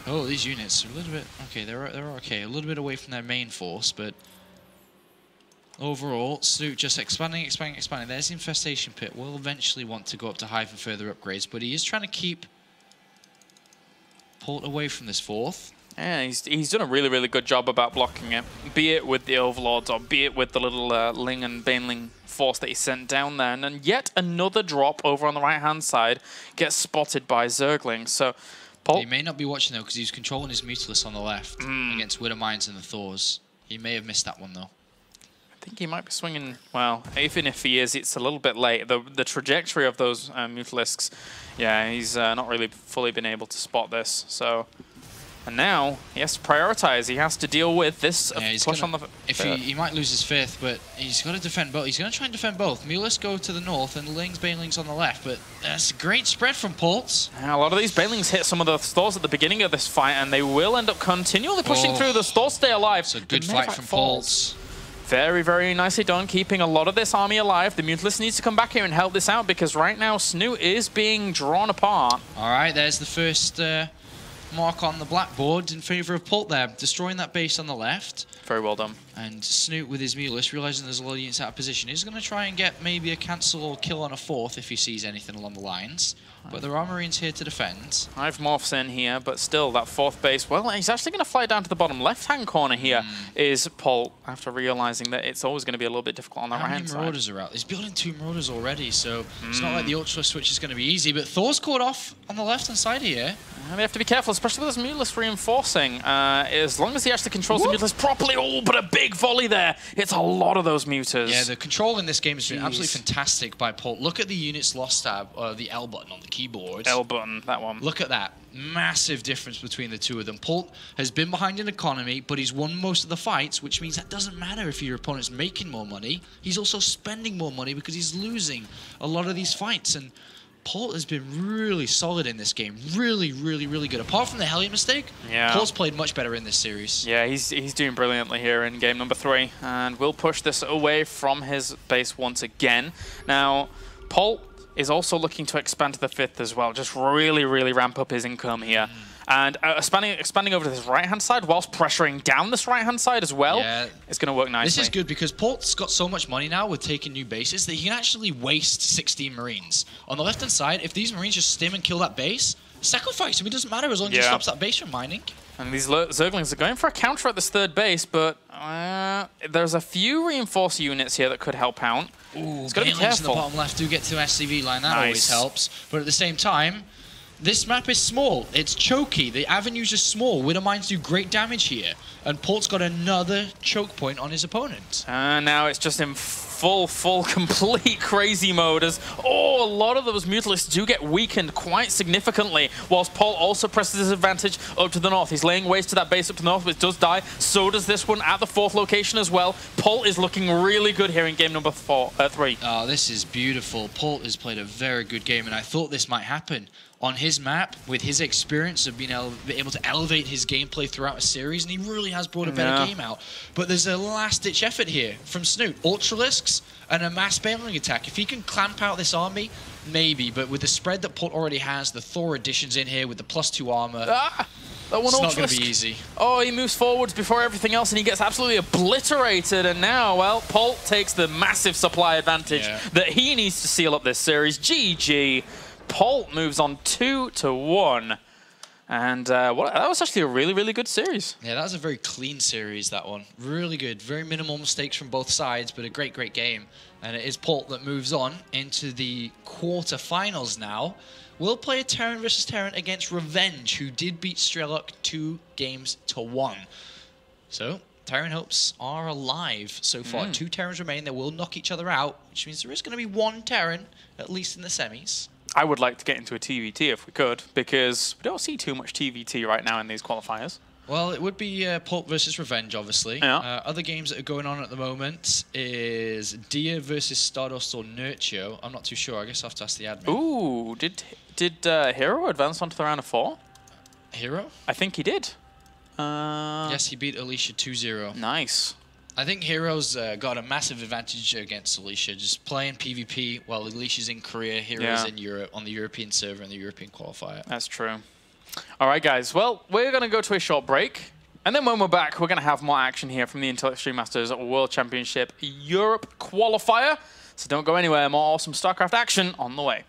Oh, these units are a little bit... Okay, they're okay. A little bit away from their main force, but overall, Snute just expanding. There's the infestation pit. Will eventually want to go up to hive for further upgrades, but he is trying to keep Polt away from this 4th. Yeah, he's done a really, really good job about blocking it, be it with the Overlords or be it with the little Ling and Baneling force that he sent down there. And then yet another drop over on the right-hand side gets spotted by Zerglings. So Polt... He may not be watching, though, because he's controlling his Mutalist on the left against Widowmines and the Thors. He may have missed that one, though. I think he might be swinging... Well, even if he is, it's a little bit late. The trajectory of those Mutalisks, yeah, he's not really fully been able to spot this. So... And now he has to prioritize. He has to deal with this push on the... He might lose his 5th, but he's got to defend both. He's going to try and defend both. Mulists go to the north and Banelings on the left, but that's a great spread from Polt. Yeah, a lot of these Banelings hit some of the Thors at the beginning of this fight, and they will end up continually pushing through. The Thors stay alive. It's a good fight from Polt. Very, very nicely done, keeping a lot of this army alive. The Mutalist needs to come back here and help this out, because right now Snute is being drawn apart. All right, there's the first... mark on the blackboard in favor of Polt there, destroying that base on the left. Very well done. And Snute with his Mulist, realizing there's a lot of units out of position, he's going to try and get maybe a cancel or kill on a 4th if he sees anything along the lines. But there are Marines here to defend. Hive morphs in here, but still that 4th base. Well, he's actually going to fly down to the bottom left-hand corner here. Is Polt, after realizing that it's always going to be a little bit difficult on the right-hand side. How many Marauders are out? He's building 2 Marauders already, so it's not like the Ultra Switch is going to be easy. But Thor's caught off on the left-hand side here. And they have to be careful, especially with this Mutalist reinforcing. As long as he actually controls the Mutalist properly. Oh, but a big volley there. It's a lot of those Mutas. Yeah, the control in this game has been absolutely fantastic by Polt. Look at the units lost tab, the L button on the keyboard. L button, that one. Look at that. Massive difference between the 2 of them. Polt has been behind in economy, but he's won most of the fights, which means that doesn't matter if your opponent's making more money. He's also spending more money because he's losing a lot of these fights. And Polt has been really solid in this game. Really, really, really good. Apart from the Hellion mistake, Polt's played much better in this series. Yeah, he's doing brilliantly here in game number 3. And we'll push this away from his base once again. Now, Polt is also looking to expand to the 5th as well. Just really, really ramp up his income here. And expanding over to this right-hand side whilst pressuring down this right-hand side as well. Yeah. It's going to work nicely. This is good because Polt's got so much money now with taking new bases that he can actually waste 16 Marines. On the left-hand side, if these Marines just stim and kill that base, sacrifice him. It doesn't matter as long as he stops that base from mining. And these Zerglings are going for a counter at this 3rd base, but there's a few reinforced units here that could help out. Ooh, it's got to be careful. In the bottom left do get to SCV line. That always helps. But at the same time, this map is small. It's choky. The avenues are small. Widowmines do great damage here. And Polt's got another choke point on his opponent. Now it's just in full, complete crazy mode as, a lot of those Mutalisks do get weakened quite significantly, whilst Polt also presses his advantage up to the north. He's laying waste to that base up to the north, which does die. So does this one at the 4th location as well. Polt is looking really good here in game number 3. Oh, this is beautiful. Polt has played a very good game, and I thought this might happen. On his map, with his experience of being able to elevate his gameplay throughout a series, and he really has brought a better game out. But there's a last-ditch effort here from Snute. Ultralisks and a mass bailing attack. If he can clamp out this army, maybe. But with the spread that Polt already has, the Thor additions in here with the +2 armor, that one it's not going to be easy. Oh, he moves forwards before everything else, and he gets absolutely obliterated. And now, well, Polt takes the massive supply advantage that he needs to seal up this series. GG. Polt moves on 2-1. And that was actually a really, really good series. Yeah, that was a very clean series, that one. Really good. Very minimal mistakes from both sides, but a great, great game. And it is Polt that moves on into the quarterfinals now. We'll play a Terran versus Terran against Revenge, who did beat Strelok 2-1. So, Terran hopes are alive so far. 2 Terrans remain. They will knock each other out, which means there is going to be 1 Terran, at least in the semis. I would like to get into a TVT if we could, because we don't see too much TVT right now in these qualifiers. Well, it would be Polt versus Revenge, obviously. Yeah. Other games that are going on at the moment is Dia versus Stardust or Nurture. I'm not too sure. I guess I'll have to ask the admin. Ooh, did Hero advance onto the round of 4? Hero? I think he did. Yes, he beat Alicia 2-0. Nice. I think Hero's got a massive advantage against Alicia, just playing PvP while Alicia's in Korea, Hero's in Europe, on the European server and the European qualifier. That's true. All right, guys. Well, we're going to go to a short break. And then when we're back, we're going to have more action here from the Intel Extreme Masters World Championship Europe qualifier. So don't go anywhere. More awesome StarCraft action on the way.